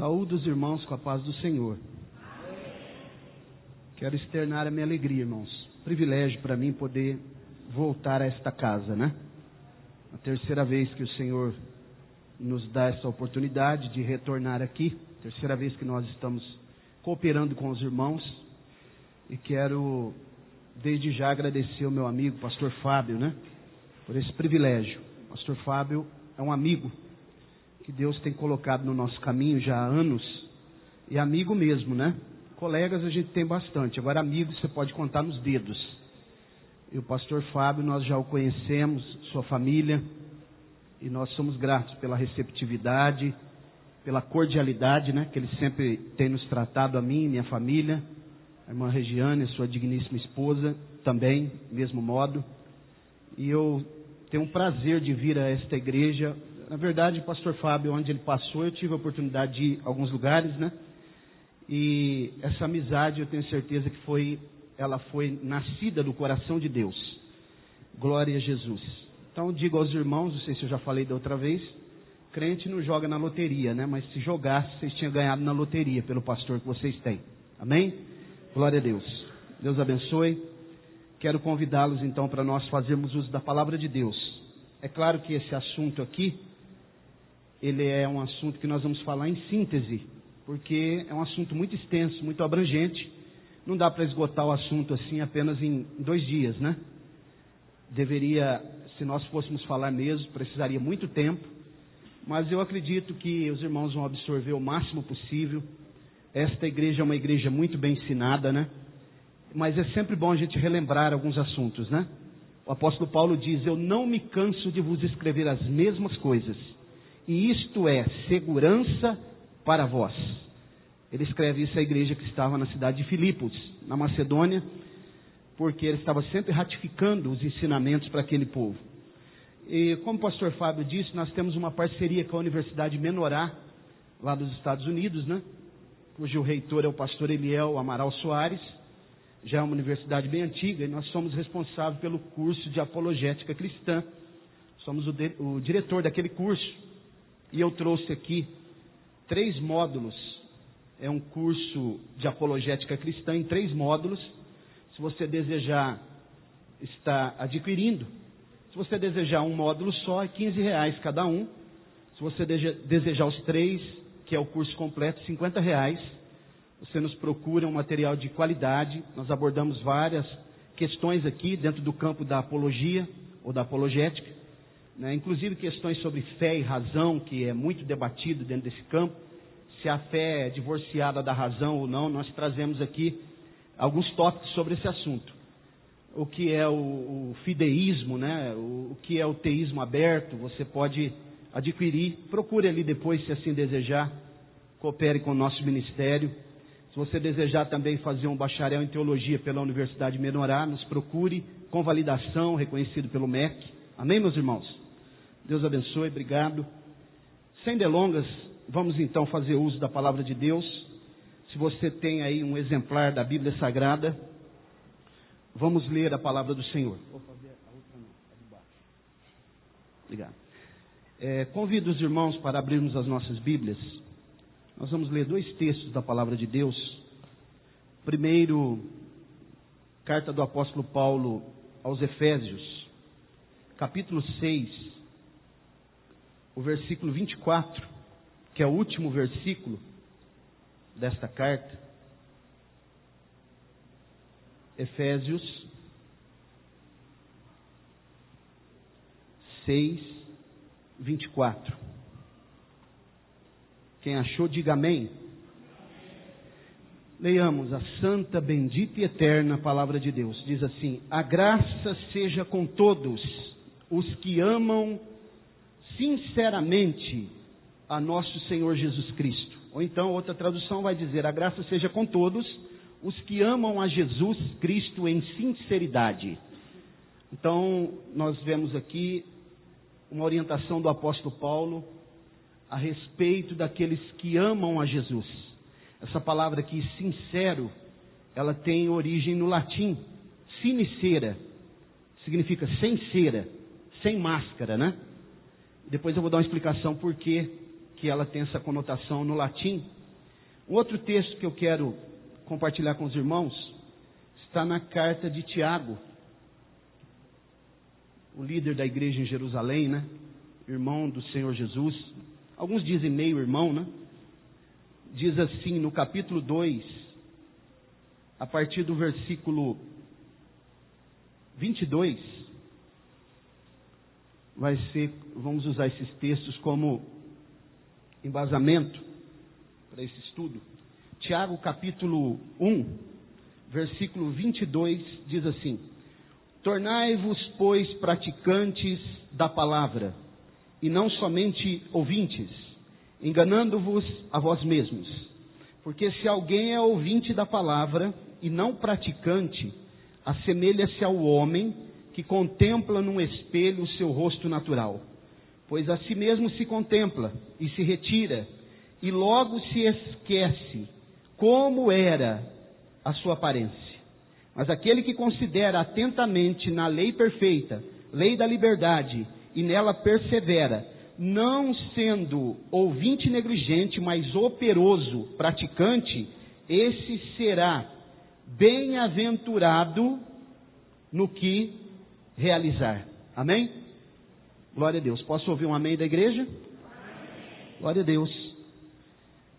Saúdo os irmãos com a paz do Senhor. Quero externar a minha alegria, irmãos. Privilégio para mim poder voltar a esta casa, né? A terceira vez que o Senhor nos dá essa oportunidade de retornar aqui. Terceira vez que nós estamos cooperando com os irmãos. E quero, desde já, agradecer ao meu amigo, pastor Fábio, né? Por esse privilégio. Pastor Fábio é um amigo que Deus tem colocado no nosso caminho já há anos. E amigo mesmo, né? Colegas a gente tem bastante. Agora amigos você pode contar nos dedos. E o pastor Fábio, nós já o conhecemos, sua família. E nós somos gratos pela receptividade, pela cordialidade, né? Que ele sempre tem nos tratado, a mim e minha família. A irmã Regiane, sua digníssima esposa, também, mesmo modo. E eu tenho um prazer de vir a esta igreja. Na verdade, o pastor Fábio, onde ele passou, eu tive a oportunidade de ir a alguns lugares, né? E essa amizade, eu tenho certeza que ela foi nascida do coração de Deus. Glória a Jesus. Então, digo aos irmãos, não sei se eu já falei da outra vez, crente não joga na loteria, né? Mas se jogasse, vocês tinham ganhado na loteria pelo pastor que vocês têm. Amém? Glória a Deus. Deus abençoe. Quero convidá-los então para nós fazermos uso da palavra de Deus. É claro que esse assunto aqui, ele é um assunto que nós vamos falar em síntese, porque é um assunto muito extenso, muito abrangente. Não dá para esgotar o assunto assim apenas em 2 dias, né? Deveria, se nós fôssemos falar mesmo, precisaria muito tempo. Mas eu acredito que os irmãos vão absorver o máximo possível. Esta igreja é uma igreja muito bem ensinada, né? Mas é sempre bom a gente relembrar alguns assuntos, né? O apóstolo Paulo diz: eu não me canso de vos escrever as mesmas coisas, e isto é segurança para vós. Ele escreve isso à igreja que estava na cidade de Filipos, na Macedônia, porque ele estava sempre ratificando os ensinamentos para aquele povo. E como o pastor Fábio disse, nós temos uma parceria com a Universidade Menorá, lá dos Estados Unidos, né? Cujo reitor é o pastor Eliel Amaral Soares. Já é uma universidade bem antiga e nós somos responsáveis pelo curso de apologética cristã. Somos o diretor daquele curso. E eu trouxe aqui 3 módulos. É um curso de apologética cristã em 3 módulos. Se você desejar estar adquirindo, se você desejar um módulo só, é R$15 cada um. Se você desejar os 3, que é o curso completo, R$50. Você nos procura um material de qualidade. Nós abordamos várias questões aqui dentro do campo da apologia ou da apologética, né? Inclusive questões sobre fé e razão, que é muito debatido dentro desse campo. Se a fé é divorciada da razão ou não, nós trazemos aqui alguns tópicos sobre esse assunto. O que é o fideísmo, né? O que é o teísmo aberto, você pode adquirir. Procure ali depois, se assim desejar, coopere com o nosso ministério. Se você desejar também fazer um bacharel em teologia pela Universidade Menorá, nos procure, com validação, reconhecido pelo MEC. Amém, meus irmãos? Deus abençoe, obrigado. Sem delongas, vamos então fazer uso da palavra de Deus. Se você tem aí um exemplar da Bíblia Sagrada, vamos ler a palavra do Senhor. Vou fazer a outra não, a de baixo. Obrigado. Convido os irmãos para abrirmos as nossas Bíblias. Nós vamos ler 2 textos da palavra de Deus. Primeiro, carta do apóstolo Paulo aos Efésios, capítulo 6, o versículo 24, que é o último versículo desta carta. Efésios 6, 24. Quem achou, diga amém. Leiamos a santa, bendita e eterna palavra de Deus. Diz assim: a graça seja com todos os que amam sinceramente a nosso Senhor Jesus Cristo. Ou então outra tradução vai dizer: a graça seja com todos os que amam a Jesus Cristo em sinceridade. Então nós vemos aqui uma orientação do apóstolo Paulo a respeito daqueles que amam a Jesus. Essa palavra aqui, sincero, ela tem origem no latim, sinicera, significa sem cera, sem máscara, né? Depois eu vou dar uma explicação por que que ela tem essa conotação no latim. Um outro texto que eu quero compartilhar com os irmãos está na carta de Tiago, o líder da igreja em Jerusalém, né? Irmão do Senhor Jesus. Alguns dizem meio irmão, né? Diz assim no capítulo 2, a partir do versículo 22, vamos usar esses textos como embasamento para esse estudo. Tiago capítulo 1, versículo 22 diz assim: tornai-vos, pois, praticantes da palavra, e não somente ouvintes, enganando-vos a vós mesmos. Porque se alguém é ouvinte da palavra e não praticante, assemelha-se ao homem que contempla num espelho o seu rosto natural. Pois a si mesmo se contempla e se retira, e logo se esquece como era a sua aparência. Mas aquele que considera atentamente na lei perfeita, lei da liberdade, e nela persevera, não sendo ouvinte negligente, mas operoso, praticante, esse será bem-aventurado no que realizar. Amém? Glória a Deus. Posso ouvir um amém da igreja? Amém. Glória a Deus.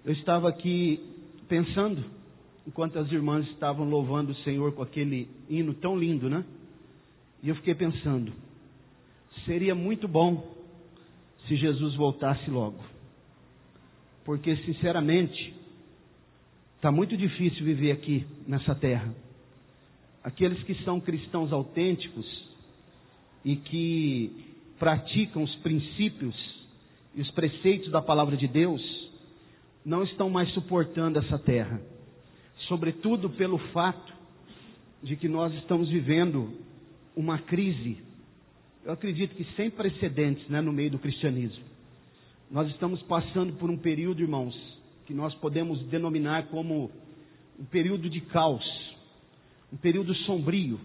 Eu estava aqui pensando, enquanto as irmãs estavam louvando o Senhor com aquele hino tão lindo, né? E eu fiquei pensando, seria muito bom se Jesus voltasse logo. Porque, sinceramente, está muito difícil viver aqui nessa terra. Aqueles que são cristãos autênticos e que praticam os princípios e os preceitos da palavra de Deus, não estão mais suportando essa terra. Sobretudo pelo fato de que nós estamos vivendo uma crise, eu acredito que sem precedentes, né, no meio do cristianismo. Nós estamos passando por um período, irmãos, que nós podemos denominar como um período de caos, um período sombrio,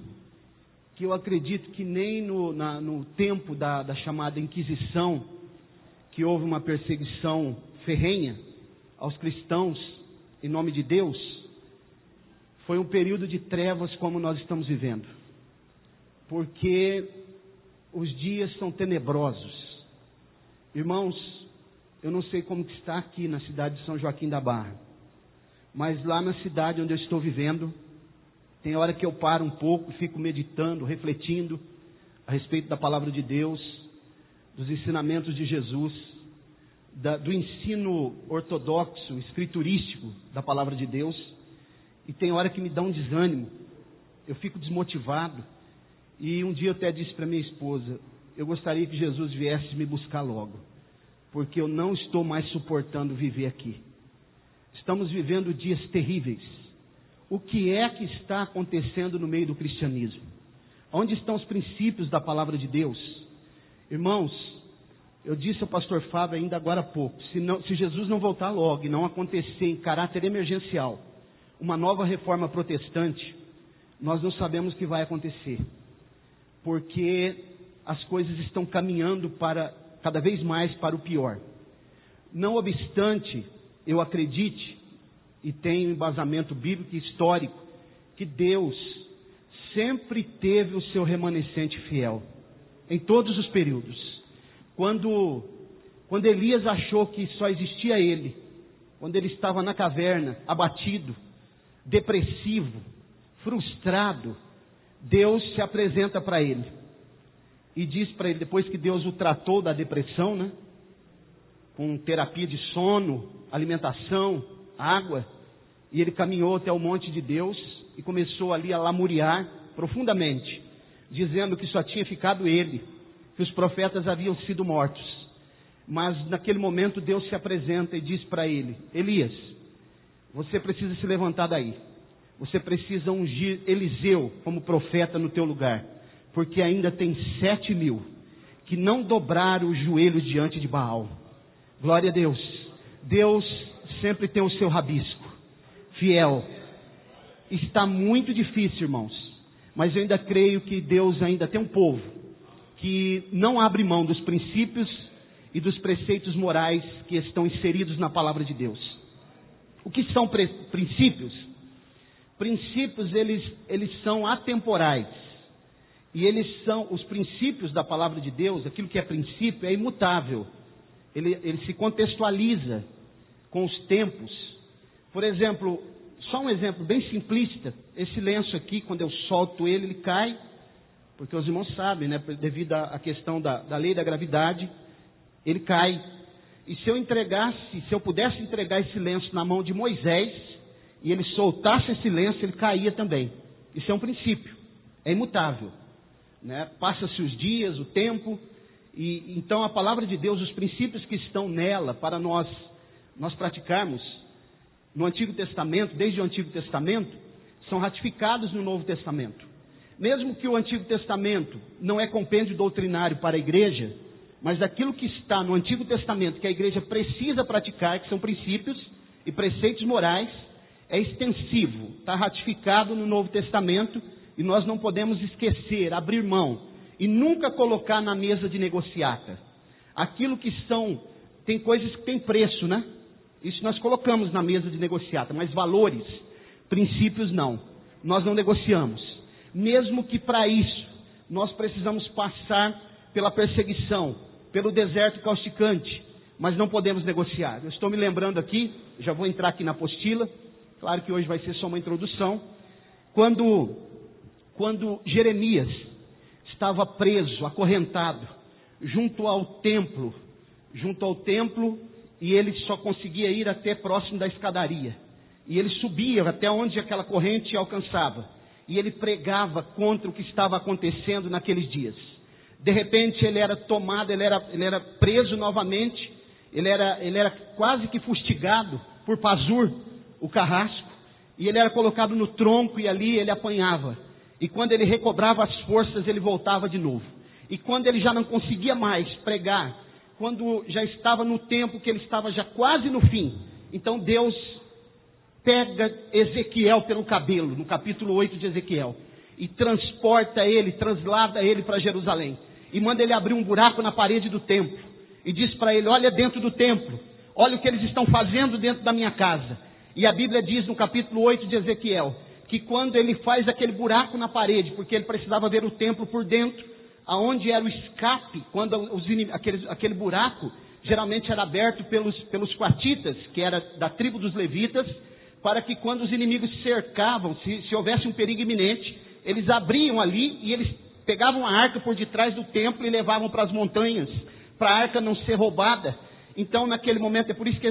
que eu acredito que nem no tempo da chamada Inquisição, que houve uma perseguição ferrenha aos cristãos em nome de Deus, foi um período de trevas como nós estamos vivendo, porque os dias são tenebrosos. Irmãos, eu não sei como que está aqui na cidade de São Joaquim da Barra, mas lá na cidade onde eu estou vivendo, tem hora que eu paro um pouco, fico meditando, refletindo a respeito da palavra de Deus, dos ensinamentos de Jesus, do ensino ortodoxo, escriturístico da palavra de Deus, e tem hora que me dá um desânimo, eu fico desmotivado, e um dia eu até disse para minha esposa, eu gostaria que Jesus viesse me buscar logo, porque eu não estou mais suportando viver aqui. Estamos vivendo dias terríveis. O que é que está acontecendo no meio do cristianismo? Onde estão os princípios da palavra de Deus? Irmãos, eu disse ao pastor Fábio ainda agora há pouco, se Jesus não voltar logo e não acontecer em caráter emergencial, uma nova reforma protestante, nós não sabemos o que vai acontecer. Porque as coisas estão caminhando cada vez mais para o pior. Não obstante, eu acredite, e tenho embasamento bíblico e histórico, que Deus sempre teve o seu remanescente fiel, em todos os períodos. Quando Elias achou que só existia ele, quando ele estava na caverna, abatido, depressivo, frustrado, Deus se apresenta para ele e diz para ele, depois que Deus o tratou da depressão, né, com terapia de sono, alimentação, água, e ele caminhou até o monte de Deus e começou ali a lamuriar profundamente, dizendo que só tinha ficado ele, que os profetas haviam sido mortos. Mas naquele momento Deus se apresenta e diz para ele, Elias, você precisa se levantar daí, você precisa ungir Eliseu como profeta no teu lugar, porque ainda tem 7.000 que não dobraram os joelhos diante de Baal. Glória a Deus. Deus sempre tem o seu rabisco fiel. Está muito difícil, irmãos, mas eu ainda creio que Deus ainda tem um povo que não abre mão dos princípios e dos preceitos morais que estão inseridos na palavra de Deus. O que são princípios? Princípios, eles são atemporais. E eles são, os princípios da palavra de Deus, aquilo que é princípio, é imutável. Ele se contextualiza com os tempos. Por exemplo, só um exemplo bem simplista, esse lenço aqui, quando eu solto ele cai, porque os irmãos sabem, né, devido à questão da lei da gravidade, ele cai. E se eu pudesse entregar esse lenço na mão de Moisés, e ele soltasse esse lenço, ele caía também. Isso é um princípio, é imutável, né? Passa-se os dias, o tempo, e então a palavra de Deus, os princípios que estão nela para nós praticarmos no Antigo Testamento, desde o Antigo Testamento, são ratificados no Novo Testamento. Mesmo que o Antigo Testamento não é compêndio doutrinário para a igreja, mas aquilo que está no Antigo Testamento que a igreja precisa praticar, que são princípios e preceitos morais, é extensivo, está ratificado no Novo Testamento, e nós não podemos esquecer, abrir mão e nunca colocar na mesa de negociata. Aquilo que tem coisas que têm preço, né? Isso nós colocamos na mesa de negociata, mas valores, princípios não. Nós não negociamos. Mesmo que para isso nós precisamos passar pela perseguição, pelo deserto causticante, mas não podemos negociar. Eu estou me lembrando aqui, já vou entrar aqui na apostila, claro que hoje vai ser só uma introdução, quando Jeremias estava preso, acorrentado, junto ao templo, e ele só conseguia ir até próximo da escadaria, e ele subia até onde aquela corrente alcançava, e ele pregava contra o que estava acontecendo naqueles dias. De repente ele era tomado, ele era preso novamente, ele era quase que fustigado por Pazur, o carrasco, e ele era colocado no tronco e ali ele apanhava. E quando ele recobrava as forças, ele voltava de novo. E quando ele já não conseguia mais pregar, quando já estava no tempo que ele estava já quase no fim, então Deus pega Ezequiel pelo cabelo, no capítulo 8 de Ezequiel, e traslada ele para Jerusalém, e manda ele abrir um buraco na parede do templo, e diz para ele: olha dentro do templo, olha o que eles estão fazendo dentro da minha casa. E a Bíblia diz no capítulo 8 de Ezequiel, que quando ele faz aquele buraco na parede, porque ele precisava ver o templo por dentro, aonde era o escape, quando aquele buraco geralmente era aberto pelos coatitas, que era da tribo dos levitas, para que quando os inimigos cercavam, se houvesse um perigo iminente, eles abriam ali e eles pegavam a arca por detrás do templo e levavam para as montanhas, para a arca não ser roubada. Então naquele momento, é por isso que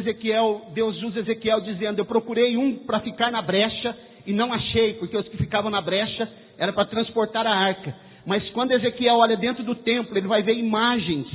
Deus usa Ezequiel dizendo: eu procurei um para ficar na brecha e não achei, porque os que ficavam na brecha era para transportar a arca. Mas quando Ezequiel olha dentro do templo, ele vai ver imagens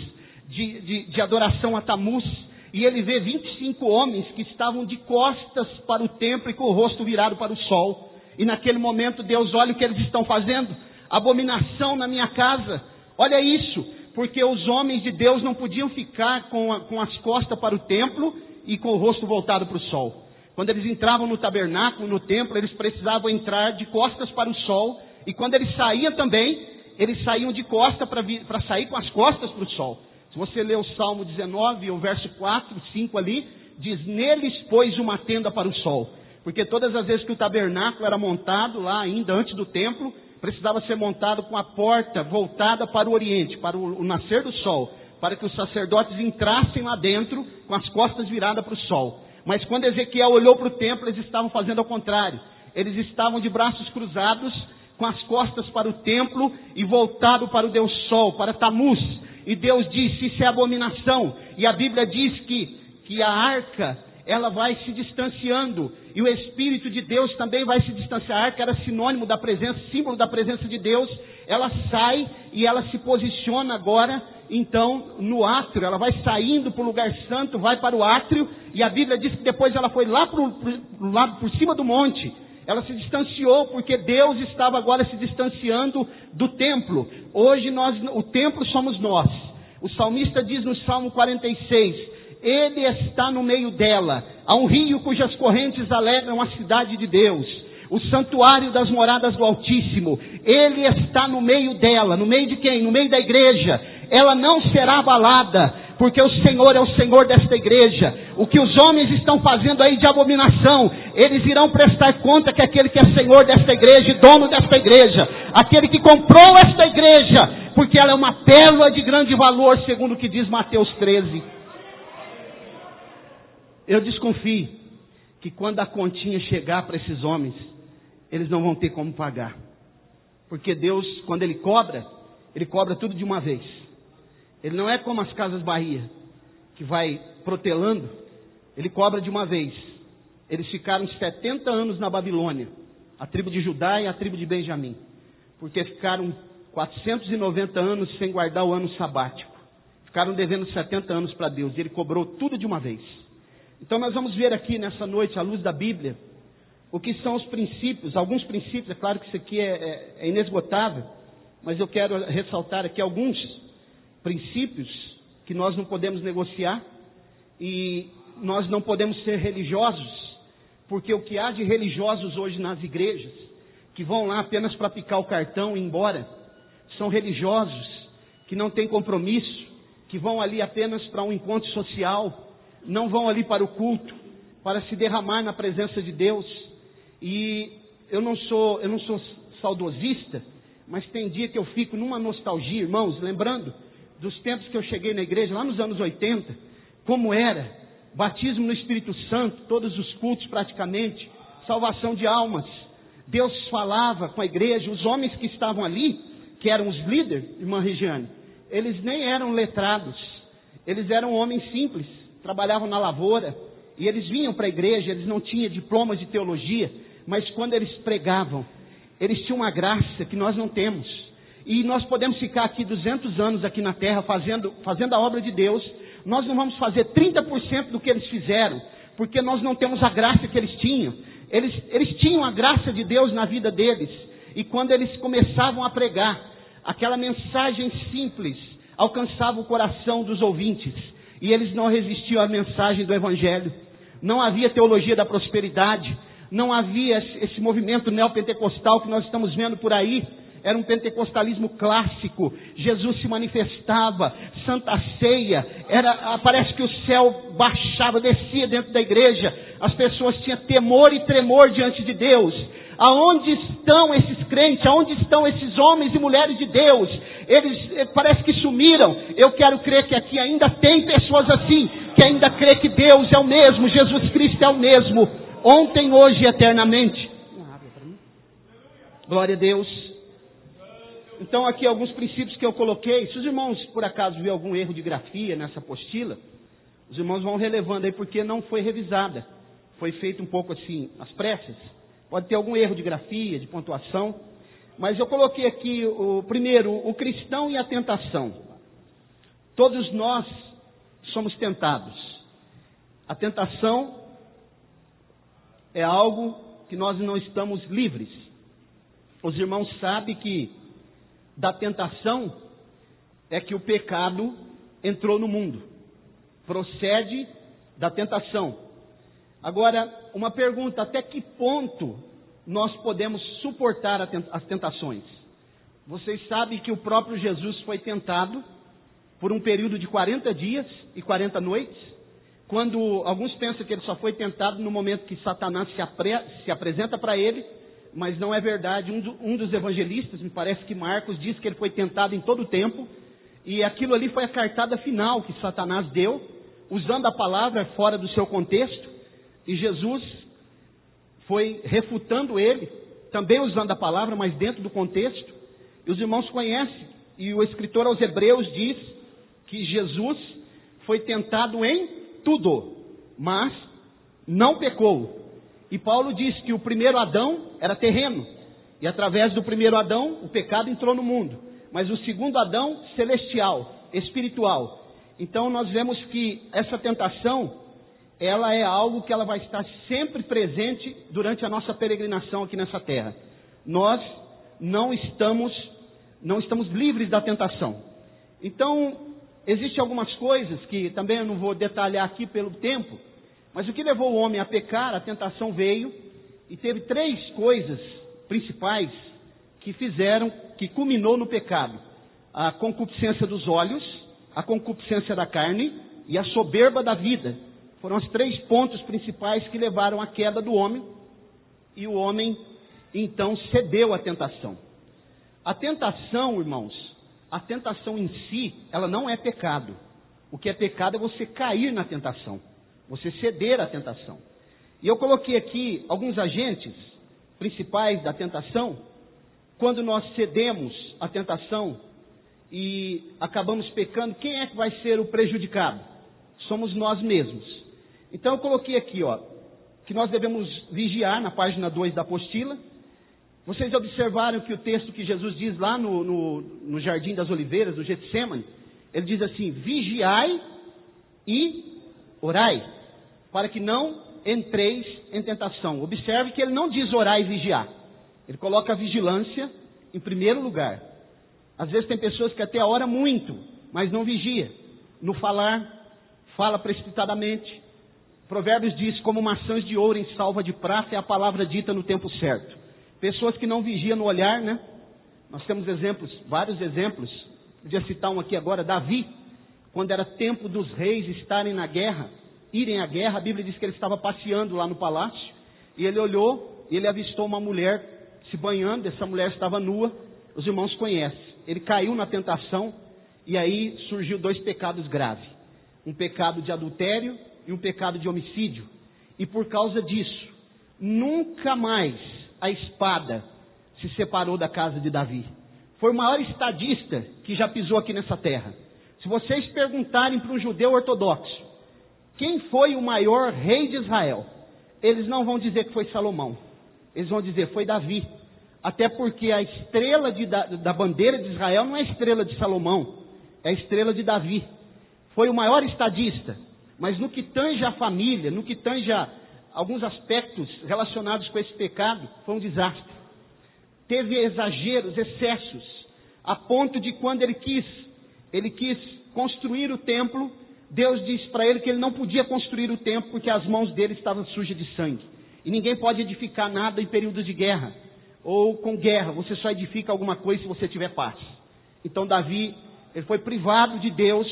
de adoração a Tamuz, e ele vê 25 homens que estavam de costas para o templo e com o rosto virado para o sol. E naquele momento Deus olha o que eles estão fazendo: abominação na minha casa. Olha isso, porque os homens de Deus não podiam ficar com as costas para o templo e com o rosto voltado para o sol. Quando eles entravam no tabernáculo, no templo, eles precisavam entrar de costas para o sol. E quando eles saíam também, eles saíam de costas para sair com as costas para o sol. Se você ler o Salmo 19, o verso 4, 5 ali, diz: neles pôs uma tenda para o sol. Porque todas as vezes que o tabernáculo era montado lá ainda antes do templo, precisava ser montado com a porta voltada para o oriente, para o nascer do sol, para que os sacerdotes entrassem lá dentro com as costas viradas para o sol. Mas quando Ezequiel olhou para o templo, eles estavam fazendo ao contrário. Eles estavam de braços cruzados, com as costas para o templo e voltado para o Deus Sol, para Tamuz. E Deus disse: isso é abominação. E a Bíblia diz que a arca, ela vai se distanciando, e o Espírito de Deus também vai se distanciar. A arca era sinônimo da presença, símbolo da presença de Deus. Ela sai e ela se posiciona agora, então, no átrio. Ela vai saindo para o lugar santo, vai para o átrio, e a Bíblia diz que depois ela foi lá por cima do monte. Ela se distanciou porque Deus estava agora se distanciando do templo. Hoje o templo somos nós. O salmista diz no Salmo 46: Ele está no meio dela. Há um rio cujas correntes alegram a cidade de Deus, o santuário das moradas do Altíssimo. Ele está no meio dela. No meio de quem? No meio da igreja. Ela não será abalada. porque o Senhor é o Senhor desta igreja. O que os homens estão fazendo aí de abominação, eles irão prestar conta que aquele que é Senhor desta igreja e dono desta igreja, aquele que comprou esta igreja, porque ela é uma pérola de grande valor, segundo o que diz Mateus 13. Eu desconfio que quando a continha chegar para esses homens, eles não vão ter como pagar. Porque Deus, quando Ele cobra tudo de uma vez. Ele não é como as Casas Bahia, que vai protelando. Ele cobra de uma vez. Eles ficaram 70 anos na Babilônia, a tribo de Judá e a tribo de Benjamim, porque ficaram 490 anos sem guardar o ano sabático. Ficaram devendo 70 anos para Deus, e Ele cobrou tudo de uma vez. Então nós vamos ver aqui nessa noite, à luz da Bíblia, o que são os princípios, alguns princípios. É claro que isso aqui é inesgotável, mas eu quero ressaltar aqui alguns princípios que nós não podemos negociar, e nós não podemos ser religiosos, porque o que há de religiosos hoje nas igrejas, que vão lá apenas para picar o cartão e ir embora, são religiosos que não têm compromisso, que vão ali apenas para um encontro social, não vão ali para o culto, para se derramar na presença de Deus. E eu não sou saudosista, mas tem dia que eu fico numa nostalgia, irmãos, lembrando dos tempos que eu cheguei na igreja, lá nos anos 80, como era, batismo no Espírito Santo, todos os cultos praticamente, salvação de almas. Deus falava com a igreja, os homens que estavam ali, que eram os líderes, irmã Regiane, eles nem eram letrados, eles eram homens simples, trabalhavam na lavoura, e eles vinham para a igreja, eles não tinham diplomas de teologia, mas quando eles pregavam, eles tinham uma graça que nós não temos. E nós podemos ficar aqui 200 anos aqui na terra fazendo a obra de Deus, nós não vamos fazer 30% do que eles fizeram, porque nós não temos a graça que eles tinham. Eles tinham a graça de Deus na vida deles, e quando eles começavam a pregar, aquela mensagem simples alcançava o coração dos ouvintes, e eles não resistiam à mensagem do Evangelho. Não havia teologia da prosperidade, não havia esse movimento neopentecostal que nós estamos vendo por aí. Era um pentecostalismo clássico. Jesus se manifestava, Santa Ceia, parece que o céu baixava, descia dentro da igreja. As pessoas tinham temor e tremor diante de Deus. Aonde estão esses crentes? Aonde estão esses homens e mulheres de Deus? Eles parece que sumiram. Eu quero crer que aqui ainda tem pessoas assim, que ainda crê que Deus é o mesmo, Jesus Cristo é o mesmo, ontem, hoje e eternamente. Glória a Deus. Então aqui alguns princípios que eu coloquei. Se os irmãos por acaso ver algum erro de grafia nessa apostila, os irmãos vão relevando aí, porque não foi revisada. Foi feito um pouco assim, às pressas. Pode ter algum erro de grafia, de pontuação. Mas eu coloquei aqui, primeiro, o cristão e a tentação. Todos nós somos tentados. A tentação é algo que nós não estamos livres. Os irmãos sabem que da tentação é que o pecado entrou no mundo. Procede da tentação. Agora, uma pergunta: até que ponto nós podemos suportar as tentações? Vocês sabem que o próprio Jesus foi tentado por um período de 40 dias e 40 noites, quando alguns pensam que ele só foi tentado no momento que Satanás se apresenta para ele, mas não é verdade. Um dos evangelistas, me parece que Marcos, diz que ele foi tentado em todo o tempo, e aquilo ali foi a cartada final que Satanás deu, usando a palavra fora do seu contexto, e Jesus foi refutando ele, também usando a palavra, mas dentro do contexto. E os irmãos conhecem, e o escritor aos Hebreus diz que Jesus foi tentado em tudo, mas não pecou. E Paulo diz que o primeiro Adão era terreno, e através do primeiro Adão o pecado entrou no mundo, mas o segundo Adão celestial, espiritual. Então nós vemos que essa tentação, ela é algo que ela vai estar sempre presente durante a nossa peregrinação aqui nessa terra. Nós não estamos livres da tentação. Então, existem algumas coisas que também eu não vou detalhar aqui pelo tempo, mas o que levou o homem a pecar, a tentação veio, e teve 3 coisas principais que culminou no pecado: a concupiscência dos olhos, a concupiscência da carne e a soberba da vida. Foram os 3 pontos principais que levaram à queda do homem. E o homem, então, cedeu à tentação. A tentação, irmãos, a tentação em si, ela não é pecado. O que é pecado é você cair na tentação, você ceder à tentação. E eu coloquei aqui alguns agentes principais da tentação. Quando nós cedemos à tentação e acabamos pecando, quem é que vai ser o prejudicado? Somos nós mesmos. Então eu coloquei aqui, que nós devemos vigiar, na página 2 da apostila. Vocês observaram que o texto que Jesus diz lá no Jardim das Oliveiras, no Getsemane, ele diz assim: vigiai e orai, para que não entreis em tentação. Observe que ele não diz orar e vigiar. Ele coloca a vigilância em primeiro lugar. Às vezes tem pessoas que até oram muito, mas não vigia. No falar, fala precipitadamente. Provérbios diz: como maçãs de ouro em salva de prata é a palavra dita no tempo certo. Pessoas que não vigiam no olhar, né? Nós temos exemplos, vários exemplos. Podia citar um aqui agora, Davi. Quando era tempo dos reis estarem na guerra, irem à guerra, a Bíblia diz que ele estava passeando lá no palácio, e ele olhou, e ele avistou uma mulher se banhando, essa mulher estava nua. Os irmãos conhecem. Ele caiu na tentação, e aí surgiu 2 pecados graves. Um pecado de adultério e um pecado de homicídio. E por causa disso, nunca mais a espada se separou da casa de Davi. Foi o maior estadista que já pisou aqui nessa terra. Se vocês perguntarem para um judeu ortodoxo quem foi o maior rei de Israel, eles não vão dizer que foi Salomão. Eles vão dizer foi Davi. Até porque a estrela da bandeira de Israel não é a estrela de Salomão, é a estrela de Davi. Foi o maior estadista. Mas no que tange a família, no que tange a alguns aspectos relacionados com esse pecado, foi um desastre. Teve exageros, excessos, a ponto de quando ele quis construir o templo, Deus disse para ele que ele não podia construir o templo porque as mãos dele estavam sujas de sangue. E ninguém pode edificar nada em períodos de guerra, ou com guerra, você só edifica alguma coisa se você tiver paz. Então Davi, ele foi privado de Deus,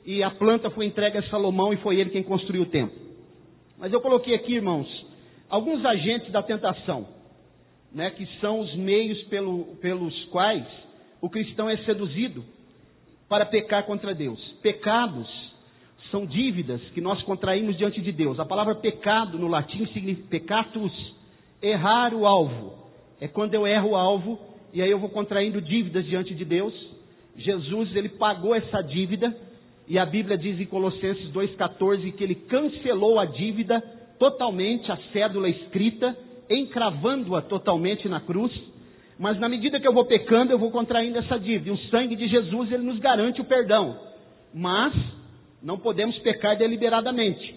e a planta foi entregue a Salomão, e foi ele quem construiu o templo. Mas eu coloquei aqui, irmãos, alguns agentes da tentação, né, que são os meios pelos quais o cristão é seduzido para pecar contra Deus. Pecados são dívidas que nós contraímos diante de Deus. A palavra pecado no latim significa peccatus, errar o alvo. É quando eu erro o alvo e aí eu vou contraindo dívidas diante de Deus. Jesus, ele pagou essa dívida, e a Bíblia diz em Colossenses 2,14 que ele cancelou a dívida totalmente, a cédula escrita, encravando-a totalmente na cruz. Mas na medida que eu vou pecando, eu vou contraindo essa dívida. E o sangue de Jesus, ele nos garante o perdão. Mas não podemos pecar deliberadamente.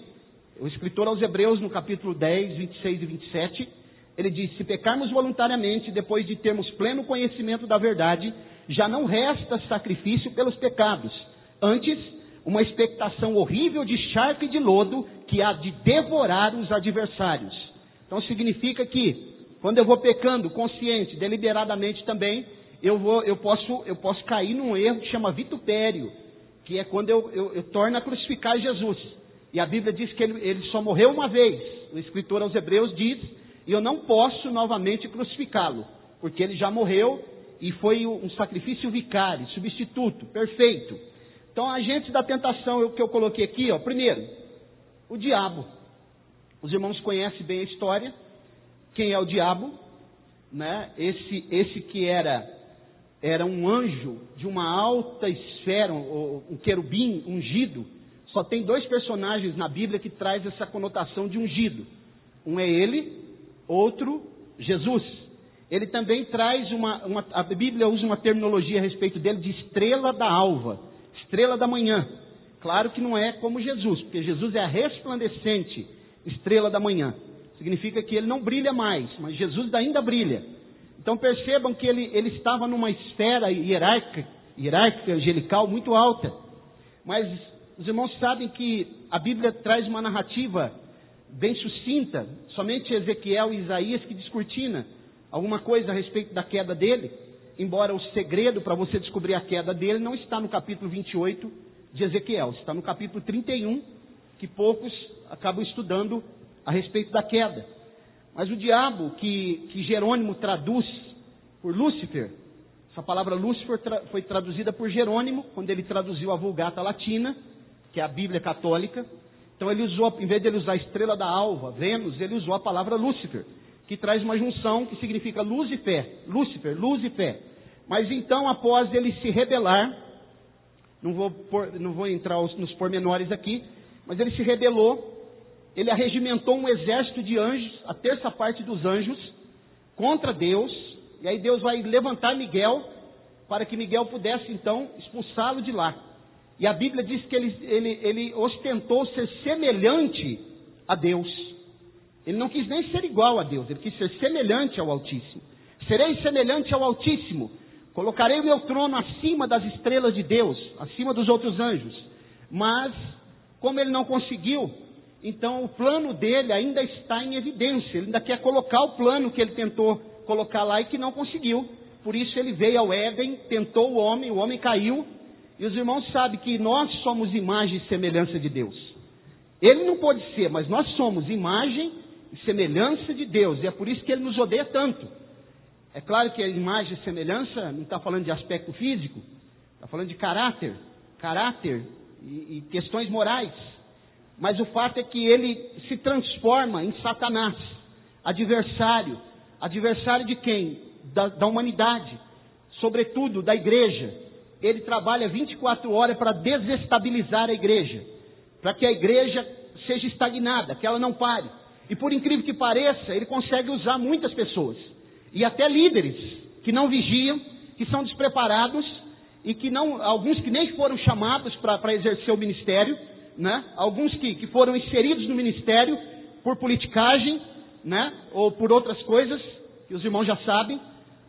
O escritor aos Hebreus, no capítulo 10, 26 e 27, ele diz: se pecarmos voluntariamente, depois de termos pleno conhecimento da verdade, já não resta sacrifício pelos pecados. Antes, uma expectação horrível de charco e de lodo que há de devorar os adversários. Então significa que quando eu vou pecando consciente, deliberadamente também, eu posso cair num erro que chama vitupério, que é quando eu torno a crucificar Jesus. E a Bíblia diz que ele só morreu uma vez. O escritor aos Hebreus diz: e eu não posso novamente crucificá-lo, porque ele já morreu e foi um sacrifício vicário, substituto, perfeito. Então, agentes da tentação, que eu coloquei aqui, primeiro, o diabo. Os irmãos conhecem bem a história. Quem é o diabo? Né? Esse que era um anjo de uma alta esfera, um querubim ungido. Só tem 2 personagens na Bíblia que traz essa conotação de ungido. Um é ele, outro, Jesus. Ele também traz a Bíblia usa uma terminologia a respeito dele de estrela da alva. Estrela da manhã. Claro que não é como Jesus, porque Jesus é a resplandecente estrela da manhã. Significa que ele não brilha mais, mas Jesus ainda brilha. Então percebam que ele estava numa esfera hierárquica, angelical muito alta. Mas os irmãos sabem que a Bíblia traz uma narrativa bem sucinta. Somente Ezequiel e Isaías que descortina alguma coisa a respeito da queda dele. Embora o segredo para você descobrir a queda dele não está no capítulo 28 de Ezequiel. Está no capítulo 31, que poucos acabam estudando a respeito da queda. Mas o diabo, que Jerônimo traduz por Lúcifer, essa palavra Lúcifer foi traduzida por Jerônimo, quando ele traduziu a Vulgata Latina, que é a Bíblia católica. Então ele usou, em vez de ele usar a estrela da alva, Vênus, ele usou a palavra Lúcifer, que traz uma junção que significa luz e fé. Lúcifer, luz e fé. Mas então, após ele se rebelar, não vou entrar nos pormenores aqui, mas ele se rebelou, ele arregimentou um exército de anjos, a terça parte dos anjos, contra Deus, e aí Deus vai levantar Miguel, para que Miguel pudesse então expulsá-lo de lá. E a Bíblia diz que ele ostentou ser semelhante a Deus. Ele não quis nem ser igual a Deus, ele quis ser semelhante ao Altíssimo. Serei semelhante ao Altíssimo, colocarei o meu trono acima das estrelas de Deus, acima dos outros anjos. Mas, como ele não conseguiu, então o plano dele ainda está em evidência. Ele ainda quer colocar o plano que ele tentou colocar lá e que não conseguiu. Por isso ele veio ao Éden, tentou o homem caiu. E os irmãos sabem que nós somos imagem e semelhança de Deus. Ele não pode ser, mas nós somos imagem e semelhança de Deus. E é por isso que ele nos odeia tanto. É claro que a imagem e semelhança não está falando de aspecto físico, está falando de caráter e questões morais. Mas o fato é que ele se transforma em Satanás, adversário de quem? Da humanidade, sobretudo da igreja. Ele trabalha 24 horas para desestabilizar a igreja, para que a igreja seja estagnada, que ela não pare. E por incrível que pareça, ele consegue usar muitas pessoas, e até líderes que não vigiam, que são despreparados, e que não, alguns que nem foram chamados para exercer o ministério, né? Alguns que foram inseridos no ministério por politicagem, né? Ou por outras coisas, que os irmãos já sabem.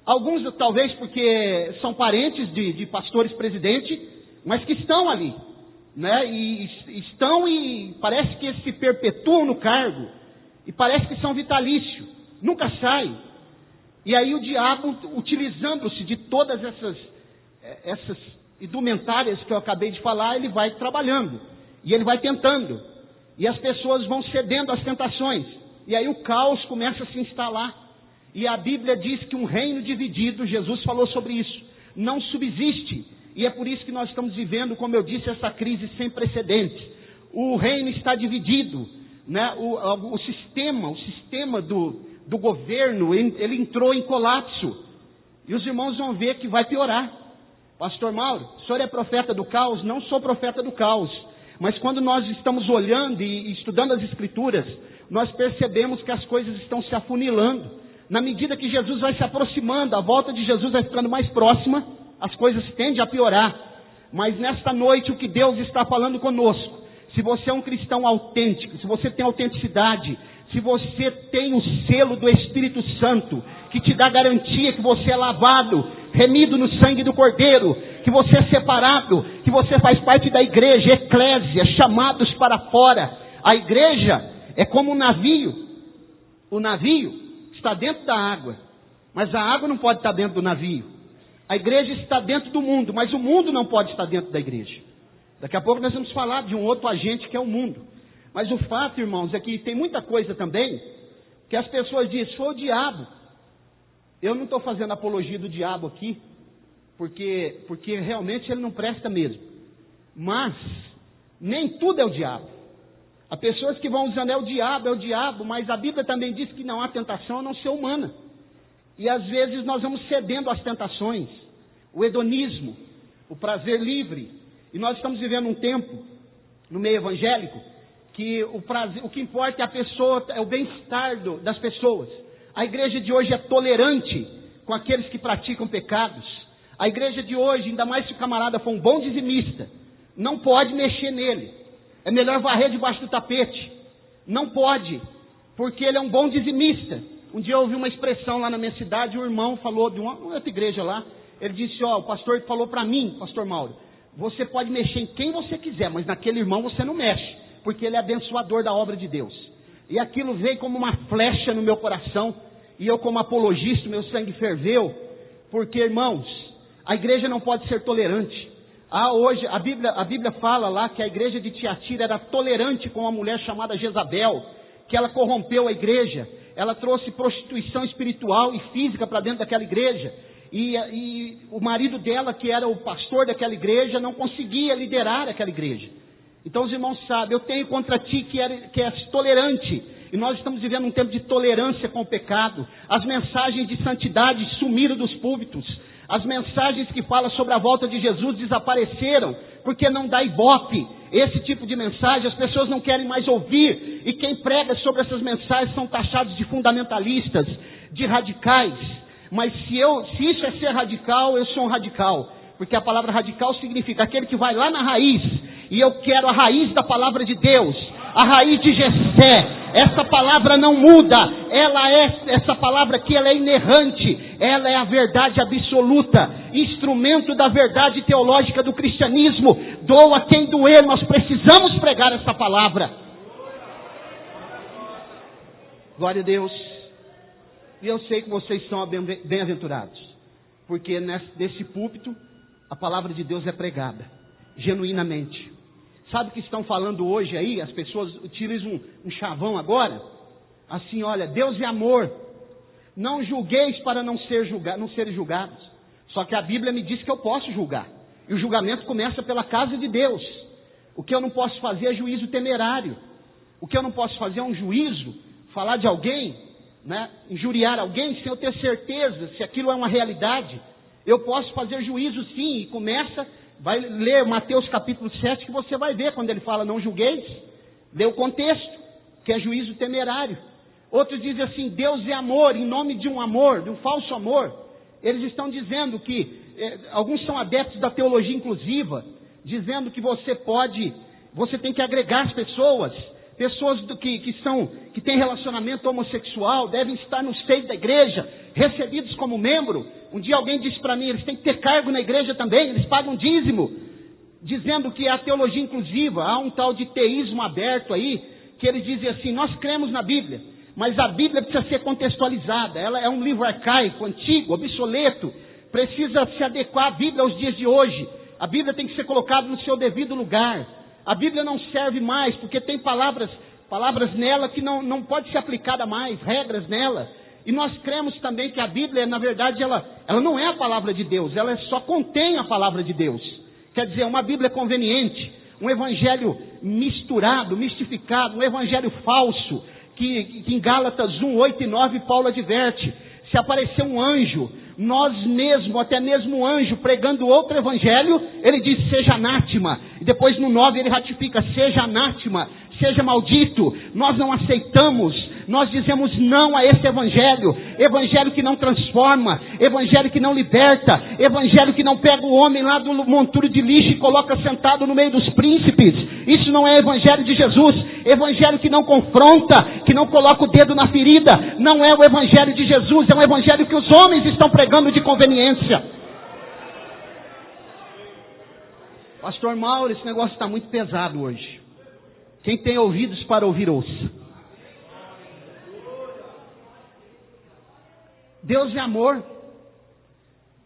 Alguns talvez porque são parentes de pastores presidente, mas que estão ali, né? E estão e parece que se perpetuam no cargo, e parece que são vitalícios, nunca saem. E aí o diabo, utilizando-se de todas essas indumentárias que eu acabei de falar, ele vai trabalhando, e ele vai tentando, e as pessoas vão cedendo às tentações, e aí o caos começa a se instalar. E a Bíblia diz que um reino dividido, Jesus falou sobre isso, não subsiste. E é por isso que nós estamos vivendo, como eu disse, essa crise sem precedentes. O reino está dividido, né? O sistema do governo, ele entrou em colapso. E os irmãos vão ver que vai piorar. Pastor Mauro, o senhor é profeta do caos? Não sou profeta do caos. Mas quando nós estamos olhando e estudando as Escrituras, nós percebemos que as coisas estão se afunilando. Na medida que Jesus vai se aproximando, a volta de Jesus vai ficando mais próxima, as coisas tendem a piorar. Mas nesta noite o que Deus está falando conosco, se você é um cristão autêntico, se você tem autenticidade, se você tem o selo do Espírito Santo, que te dá garantia que você é lavado, remido no sangue do Cordeiro, que você é separado, que você faz parte da igreja, eclésia, chamados para fora. A igreja é como um navio. O navio está dentro da água, mas a água não pode estar dentro do navio. A igreja está dentro do mundo, mas o mundo não pode estar dentro da igreja. Daqui a pouco nós vamos falar de um outro agente que é o mundo. Mas o fato, irmãos, é que tem muita coisa também que as pessoas dizem, foi o diabo. Eu não estou fazendo apologia do diabo aqui, porque realmente ele não presta mesmo. Mas nem tudo é o diabo. Há pessoas que vão usando, é o diabo, mas a Bíblia também diz que não há tentação a não ser humana. E às vezes nós vamos cedendo às tentações, o hedonismo, o prazer livre. E nós estamos vivendo um tempo, no meio evangélico, que o que importa é a pessoa, é o bem-estar das pessoas. A igreja de hoje é tolerante com aqueles que praticam pecados. A igreja de hoje, ainda mais se o camarada for um bom dizimista, não pode mexer nele. É melhor varrer debaixo do tapete. Não pode, porque ele é um bom dizimista. Um dia eu ouvi uma expressão lá na minha cidade, um irmão falou de uma outra igreja lá. Ele disse, o pastor falou para mim, pastor Mauro, você pode mexer em quem você quiser, mas naquele irmão você não mexe, porque ele é abençoador da obra de Deus. E aquilo veio como uma flecha no meu coração, e eu como apologista, meu sangue ferveu, porque irmãos, a igreja não pode ser tolerante. Hoje, a Bíblia fala lá que a igreja de Tiatira era tolerante com uma mulher chamada Jezabel, que ela corrompeu a igreja, ela trouxe prostituição espiritual e física para dentro daquela igreja, e o marido dela, que era o pastor daquela igreja, não conseguia liderar aquela igreja. Então os irmãos sabem, eu tenho contra ti que és tolerante, e nós estamos vivendo um tempo de tolerância com o pecado. As mensagens de santidade sumiram dos púlpitos, as mensagens que falam sobre a volta de Jesus desapareceram, porque não dá ibope. Esse tipo de mensagem as pessoas não querem mais ouvir, e quem prega sobre essas mensagens são taxados de fundamentalistas, de radicais. Mas se isso é ser radical, eu sou um radical, porque a palavra radical significa aquele que vai lá na raiz, e eu quero a raiz da palavra de Deus, a raiz de Jessé. Essa palavra não muda, essa palavra aqui, ela é inerrante, ela é a verdade absoluta, instrumento da verdade teológica do cristianismo. Doa quem doer, nós precisamos pregar essa palavra. Glória a Deus. E eu sei que vocês são bem-aventurados, porque nesse púlpito a palavra de Deus é pregada genuinamente. Sabe o que estão falando hoje aí? As pessoas utilizam um chavão agora, assim, olha, Deus é amor, não julgueis para não serem julgados. Só que a Bíblia me diz que eu posso julgar, e o julgamento começa pela casa de Deus. O que eu não posso fazer é juízo temerário, o que eu não posso fazer é um juízo, falar de alguém, né, injuriar alguém, sem eu ter certeza se aquilo é uma realidade. Eu posso fazer juízo sim, e vai ler Mateus capítulo 7, que você vai ver quando ele fala não julgueis, lê o contexto, que é juízo temerário. Outros dizem assim, Deus é amor, em nome de um amor, de um falso amor. Eles estão dizendo que, alguns são adeptos da teologia inclusiva, dizendo que você tem que agregar as pessoas que têm relacionamento homossexual, devem estar no seio da igreja, recebidos como membro. Um dia alguém disse para mim, eles têm que ter cargo na igreja também, eles pagam dízimo, dizendo que é a teologia inclusiva. Há um tal de teísmo aberto aí, que eles dizem assim, nós cremos na Bíblia, mas a Bíblia precisa ser contextualizada, ela é um livro arcaico, antigo, obsoleto, precisa se adequar à Bíblia aos dias de hoje. A Bíblia tem que ser colocada no seu devido lugar. A Bíblia não serve mais, porque tem palavras nela que não pode ser aplicada mais, regras nela. E nós cremos também que a Bíblia, na verdade, ela não é a palavra de Deus, ela só contém a palavra de Deus. Quer dizer, uma Bíblia conveniente, um evangelho misturado, mistificado, um evangelho falso, que em Gálatas 1, 8 e 9, Paulo adverte, se aparecer um anjo, até mesmo um anjo pregando outro evangelho, ele diz, seja anátema. E depois no 9 ele ratifica, seja anátema, seja maldito. Nós não aceitamos, nós dizemos não a esse evangelho que não transforma, evangelho que não liberta, evangelho que não pega o homem lá do monturo de lixo e coloca sentado no meio dos príncipes. Isso não é evangelho de Jesus. Evangelho que não confronta, que não coloca o dedo na ferida, não é o evangelho de Jesus, é um evangelho que os homens estão pregando de conveniência. Pastor Mauro, esse negócio está muito pesado hoje. Quem tem ouvidos para ouvir, ouça. Deus é amor.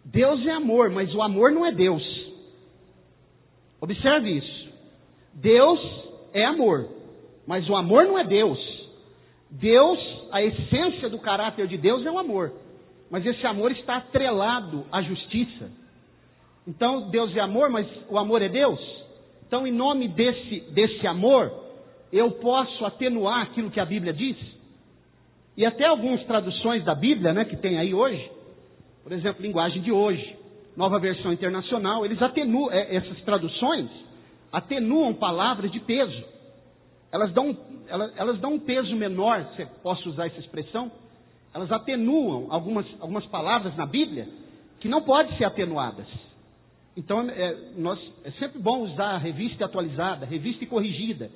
Deus é amor, mas o amor não é Deus. Observe isso. Deus é amor, mas o amor não é Deus. Deus, a essência do caráter de Deus é o amor, mas esse amor está atrelado à justiça. Então Deus é amor, mas o amor é Deus. Então, em nome desse amor, eu posso atenuar aquilo que a Bíblia diz. E até algumas traduções da Bíblia, né, que tem aí hoje, por exemplo, Linguagem de Hoje, Nova Versão Internacional, eles atenuam, essas traduções atenuam palavras de peso. Elas dão um peso menor, se posso usar essa expressão. Elas atenuam algumas palavras na Bíblia que não podem ser atenuadas. Então, é sempre bom usar a revista atualizada, revista e corrigida,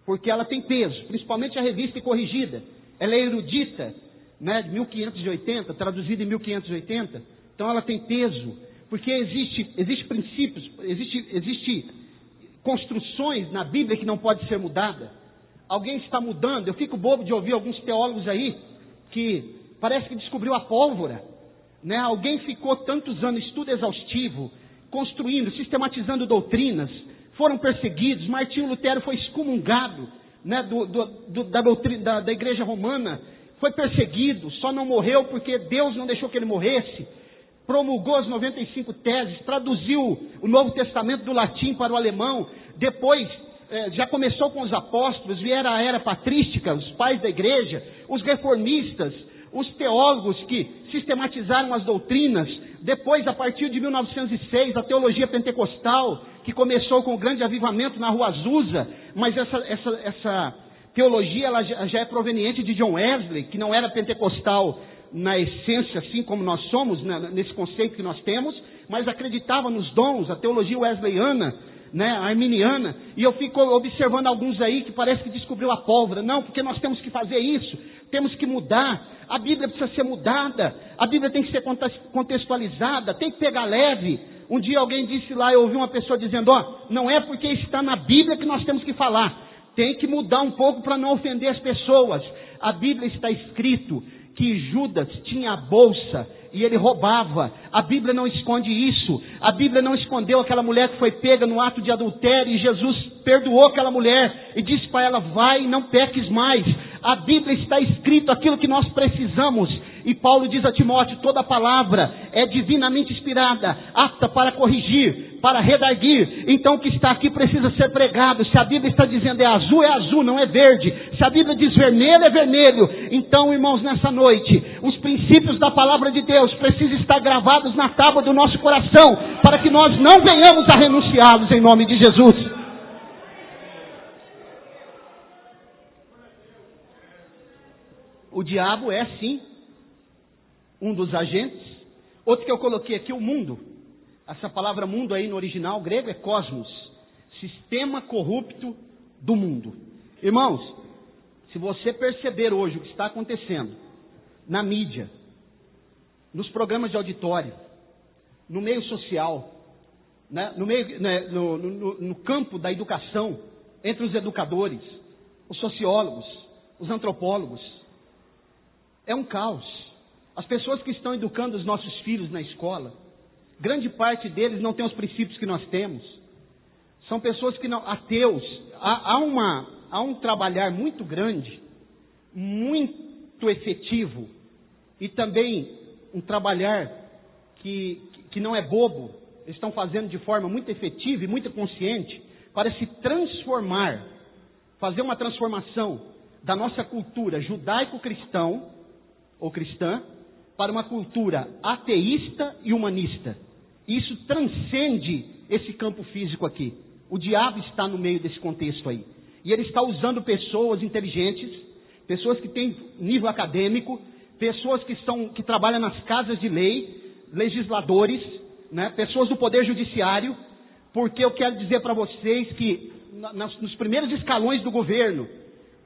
porque ela tem peso, principalmente a revista e corrigida. Ela é erudita, né, de 1580, traduzida em 1580, então ela tem peso, porque existe princípios, existe construções na Bíblia que não pode ser mudada. Alguém está mudando, eu fico bobo de ouvir alguns teólogos aí, que parece que descobriu a pólvora, né? Alguém ficou tantos anos, estudo exaustivo, construindo, sistematizando doutrinas, foram perseguidos. Martinho Lutero foi excomungado, né, da igreja romana, foi perseguido, só não morreu porque Deus não deixou que ele morresse. Promulgou as 95 teses, traduziu o Novo Testamento do latim para o alemão. Depois já começou com os apóstolos, vieram a era patrística, os pais da igreja, os reformistas, os teólogos que sistematizaram as doutrinas. Depois, a partir de 1906, a teologia pentecostal, que começou com o grande avivamento na Rua Azusa, mas essa teologia ela já é proveniente de John Wesley, que não era pentecostal na essência, assim como nós somos, nesse conceito que nós temos, mas acreditava nos dons, a teologia wesleyana, né, arminiana. E eu fico observando alguns aí que parece que descobriu a pólvora. Não, porque nós temos que fazer isso, temos que mudar, a Bíblia precisa ser mudada, a Bíblia tem que ser contextualizada, tem que pegar leve. Um dia alguém disse lá, eu ouvi uma pessoa dizendo, não é porque está na Bíblia que nós temos que falar, tem que mudar um pouco para não ofender as pessoas. A Bíblia está escrito que Judas tinha a bolsa e ele roubava. A Bíblia não esconde isso. A Bíblia não escondeu aquela mulher que foi pega no ato de adultério e Jesus perdoou aquela mulher e disse para ela, vai e não peques mais. A Bíblia está escrito aquilo que nós precisamos. E Paulo diz a Timóteo, toda a palavra é divinamente inspirada, apta para corrigir, para redarguir. Então o que está aqui precisa ser pregado. Se a Bíblia está dizendo é azul, não é verde. Se a Bíblia diz vermelho, é vermelho. Então, irmãos, nessa noite, os princípios da palavra de Deus precisam estar gravados na tábua do nosso coração, para que nós não venhamos a renunciá-los em nome de Jesus. O diabo é sim um dos agentes. Outro que eu coloquei aqui, o mundo. Essa palavra mundo aí no original grego é cosmos. Sistema corrupto do mundo. Irmãos, se você perceber hoje o que está acontecendo na mídia, nos programas de auditório, no meio social, né, no campo da educação, entre os educadores, os sociólogos, os antropólogos, é um caos. As pessoas que estão educando os nossos filhos na escola, grande parte deles não tem os princípios que nós temos. São pessoas que não, ateus. Há um trabalhar muito grande, muito efetivo, e também um trabalhar que não é bobo. Eles estão fazendo de forma muito efetiva e muito consciente para se transformar, fazer uma transformação da nossa cultura judaico-cristão ou cristã para uma cultura ateísta e humanista. Isso transcende esse campo físico aqui. O diabo está no meio desse contexto aí. E ele está usando pessoas inteligentes, pessoas que têm nível acadêmico, pessoas que trabalham nas casas de lei, legisladores, né, pessoas do poder judiciário, porque eu quero dizer para vocês que nos primeiros escalões do governo,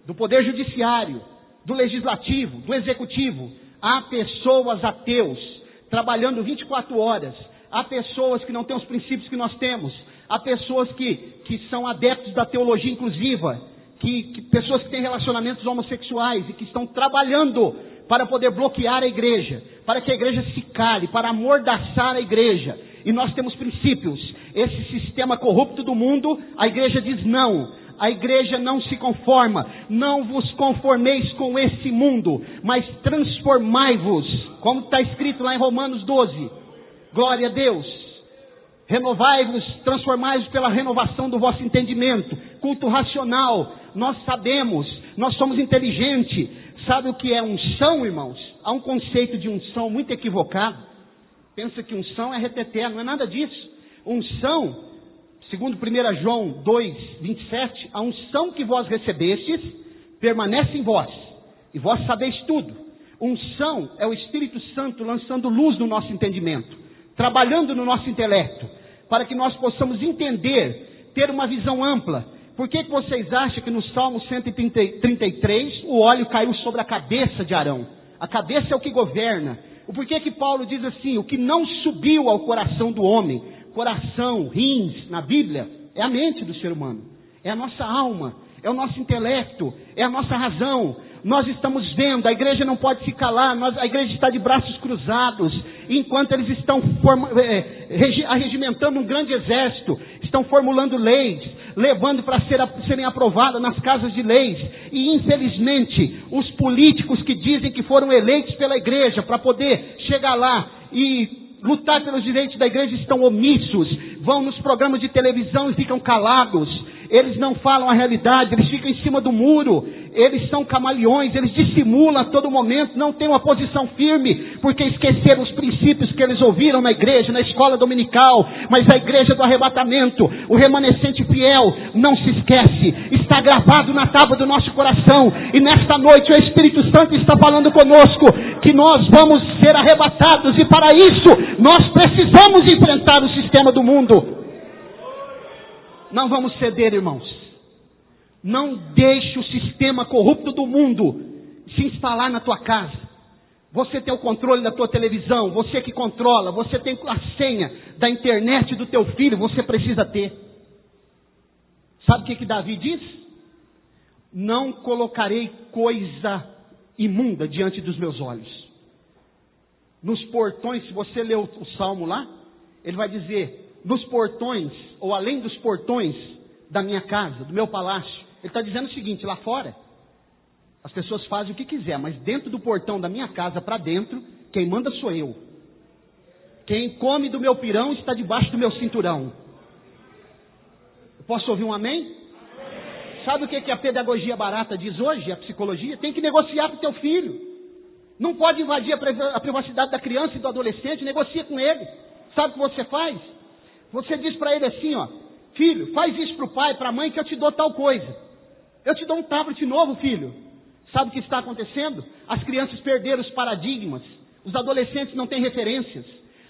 do poder judiciário, do legislativo, do executivo, há pessoas ateus trabalhando 24 horas, há pessoas que não têm os princípios que nós temos, há pessoas que são adeptos da teologia inclusiva, pessoas que têm relacionamentos homossexuais e que estão trabalhando para poder bloquear a igreja, para que a igreja se cale, para amordaçar a igreja. E nós temos princípios. Esse sistema corrupto do mundo, a igreja diz não. A igreja não se conforma. Não vos conformeis com esse mundo, mas transformai-vos. Como está escrito lá em Romanos 12. Glória a Deus. Renovai-vos, transformai-vos pela renovação do vosso entendimento. Culto racional. Nós sabemos, nós somos inteligentes. Sabe o que é unção, irmãos? Há um conceito de unção muito equivocado. Pensa que unção é reteté, não é nada disso. Unção, segundo 1 João 2, 27, a unção que vós recebestes permanece em vós, e vós sabeis tudo. Unção é o Espírito Santo lançando luz no nosso entendimento, trabalhando no nosso intelecto, para que nós possamos entender, ter uma visão ampla. Por que vocês acham que no Salmo 133 o óleo caiu sobre a cabeça de Arão? A cabeça é o que governa. Por que Paulo diz assim, o que não subiu ao coração do homem? Coração, rins, na Bíblia, é a mente do ser humano, é a nossa alma. é o nosso intelecto, é a nossa razão. Nós estamos vendo, a igreja não pode se calar, a igreja está de braços cruzados, enquanto eles estão arregimentando um grande exército, estão formulando leis, levando para serem aprovadas nas casas de leis, e infelizmente, os políticos que dizem que foram eleitos pela igreja para poder chegar lá e lutar pelos direitos da igreja estão omissos, vão nos programas de televisão e ficam calados, eles não falam a realidade, eles ficam em cima do muro, eles são camaleões, eles dissimulam a todo momento, não têm uma posição firme, porque esqueceram os princípios que eles ouviram na igreja, na escola dominical, mas a igreja do arrebatamento, o remanescente fiel, não se esquece, está gravado na tábua do nosso coração, e nesta noite o Espírito Santo está falando conosco, que nós vamos ser arrebatados, e para isso, nós precisamos enfrentar o sistema do mundo. Não vamos ceder, irmãos. Não deixe o sistema corrupto do mundo se instalar na tua casa. Você tem o controle da tua televisão, você que controla, você tem a senha da internet do teu filho, você precisa ter. Sabe o que Davi diz? Não colocarei coisa imunda diante dos meus olhos. Nos portões, se você ler o salmo lá, ele vai dizer, nos portões, ou além dos portões da minha casa, do meu palácio, ele está dizendo o seguinte, lá fora, as pessoas fazem o que quiser, mas dentro do portão da minha casa, para dentro, quem manda sou eu. Quem come do meu pirão está debaixo do meu cinturão. Eu posso ouvir um amém? Amém. Sabe o que a pedagogia barata diz hoje, a psicologia? Tem que negociar com o teu filho. Não pode invadir a privacidade da criança e do adolescente, negocia com ele. Sabe o que você faz? Você diz para ele assim, ó, filho, faz isso para o pai, para a mãe, que eu te dou tal coisa. Eu te dou um tablet novo, filho. Sabe o que está acontecendo? As crianças perderam os paradigmas. Os adolescentes não têm referências.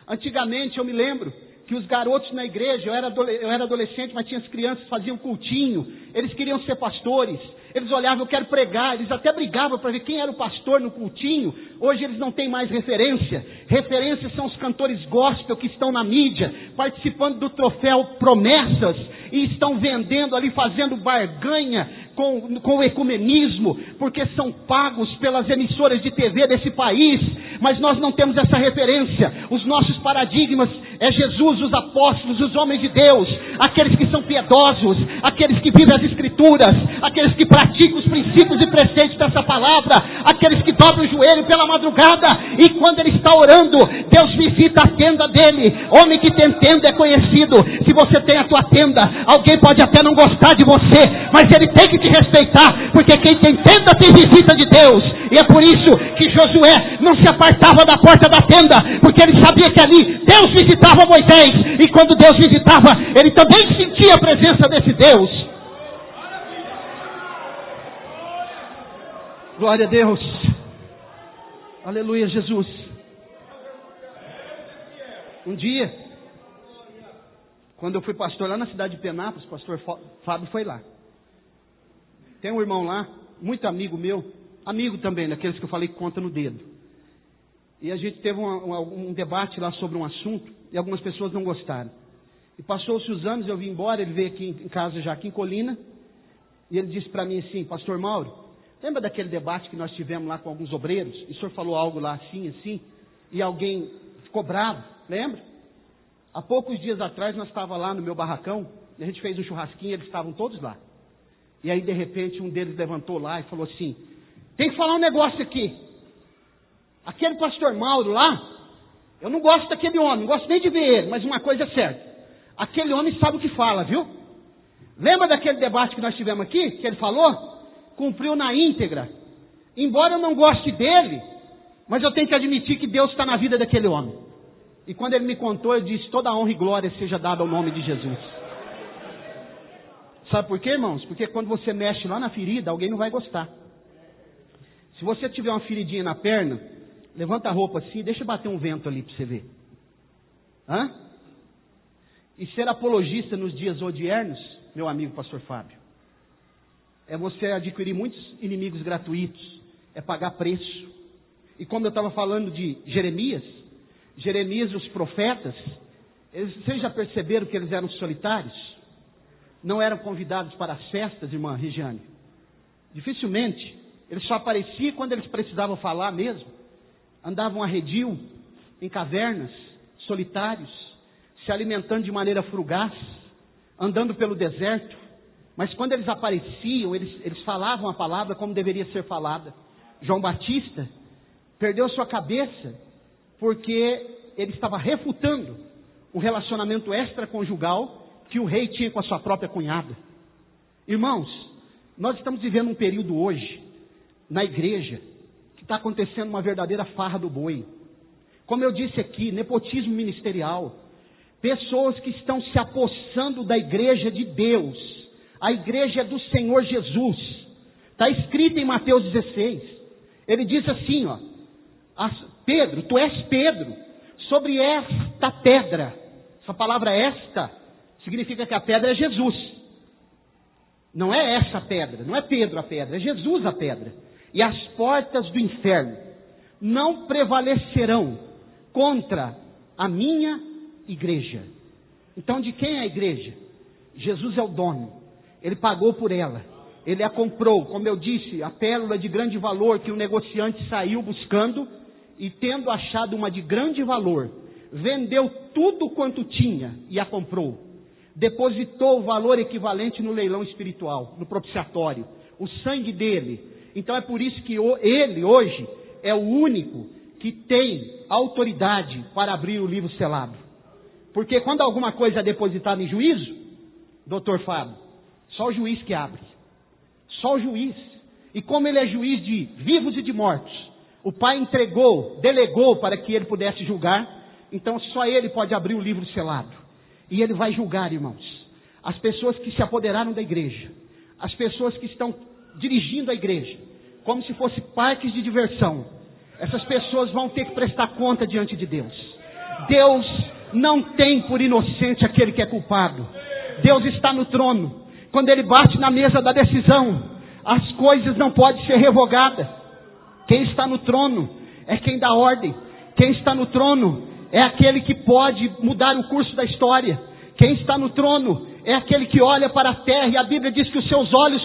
Antigamente, eu me lembro que os garotos na igreja, eu era adolescente, mas tinha as crianças que faziam cultinho, eles queriam ser pastores, eles olhavam, eu quero pregar, eles até brigavam para ver quem era o pastor no cultinho. Hoje eles não têm mais referência. Referências são os cantores gospel que estão na mídia, participando do troféu Promessas, e estão vendendo ali, fazendo barganha com o ecumenismo, porque são pagos pelas emissoras de TV desse país, mas nós não temos essa referência. Os nossos paradigmas é Jesus, os apóstolos, os homens de Deus, aqueles que são piedosos, aqueles que vivem as escrituras, aqueles que praticam os princípios e preceitos dessa palavra, aqueles que dobram o joelho pela madrugada, e quando ele está orando, Deus visita a tenda dele. Homem que tem tenda é conhecido. Se você tem a tua tenda, alguém pode até não gostar de você, mas ele tem que te respeitar, porque quem tem tenda tem visita de Deus. E é por isso que Josué não se apartava da porta da tenda, porque ele sabia que ali Deus visitava Moisés, e quando Deus visitava, ele também sentia a presença desse Deus. Glória a Deus. Aleluia, Jesus. Um dia, quando eu fui pastor lá na cidade de Penápolis, o pastor Fábio foi lá. Tem um irmão lá, muito amigo meu, amigo também, daqueles que eu falei que conta no dedo. E a gente teve um debate lá sobre um assunto, e algumas pessoas não gostaram. E passou-se os anos, eu vim embora, ele veio aqui em casa já, aqui em Colina, e ele disse para mim assim, pastor Mauro, lembra daquele debate que nós tivemos lá com alguns obreiros? E o senhor falou algo lá assim, e alguém ficou bravo, lembra? Há poucos dias atrás nós estávamos lá no meu barracão, e a gente fez um churrasquinho, eles estavam todos lá. E aí de repente um deles levantou lá e falou assim, tem que falar um negócio aqui. Aquele pastor Mauro lá, eu não gosto daquele homem, não gosto nem de ver ele, mas uma coisa é certa, aquele homem sabe o que fala, viu? Lembra daquele debate que nós tivemos aqui, que ele falou? Cumpriu na íntegra. Embora eu não goste dele, mas eu tenho que admitir que Deus está na vida daquele homem. E quando ele me contou, eu disse, toda a honra e glória seja dada ao nome de Jesus. Sabe por quê, irmãos? Porque quando você mexe lá na ferida, alguém não vai gostar. Se você tiver uma feridinha na perna, levanta a roupa assim, deixa bater um vento ali para você ver. Hã? E ser apologista nos dias odiernos, meu amigo pastor Fábio, é você adquirir muitos inimigos gratuitos, é pagar preço. E como eu estava falando de Jeremias e os profetas, vocês já perceberam que eles eram solitários? não eram convidados para as festas, irmã Regiane? Dificilmente. Eles só apareciam quando eles precisavam falar mesmo. Andavam arredio, em cavernas, solitários, se alimentando de maneira fugaz, andando pelo deserto. Mas quando eles apareciam, eles falavam a palavra como deveria ser falada. João Batista perdeu sua cabeça porque ele estava refutando o relacionamento extraconjugal que o rei tinha com a sua própria cunhada. Irmãos, nós estamos vivendo um período hoje, na igreja, que está acontecendo uma verdadeira farra do boi. Como eu disse aqui, nepotismo ministerial. Pessoas que estão se apossando da igreja de Deus. A igreja do Senhor Jesus. Está escrito em Mateus 16. Ele diz assim, ó: Pedro, tu és Pedro, sobre esta pedra. Essa palavra esta significa que a pedra é Jesus. Não é essa pedra, não é Pedro a pedra, é Jesus a pedra. E as portas do inferno não prevalecerão contra a minha igreja. Então, de quem é a igreja? Jesus é o dono. Ele pagou por ela. Ele a comprou, como eu disse, a pérola de grande valor que o negociante saiu buscando e, tendo achado uma de grande valor, vendeu tudo quanto tinha e a comprou. Depositou o valor equivalente no leilão espiritual, no propiciatório, o sangue dele. Então é por isso que ele hoje é o único que tem autoridade para abrir o livro selado. Porque quando alguma coisa é depositada em juízo, doutor Fábio, só o juiz que abre. Só o juiz. E como ele é juiz de vivos e de mortos, o Pai delegou para que ele pudesse julgar, então só ele pode abrir o livro selado. E ele vai julgar, irmãos, as pessoas que se apoderaram da igreja, as pessoas que estão dirigindo a igreja, como se fosse parques de diversão. Essas pessoas vão ter que prestar conta diante de Deus. Deus não tem por inocente aquele que é culpado. Deus está no trono. Quando Ele bate na mesa da decisão, as coisas não podem ser revogadas. Quem está no trono é quem dá ordem. Quem está no trono é aquele que pode mudar o curso da história. Quem está no trono é aquele que olha para a terra, e a Bíblia diz que os seus olhos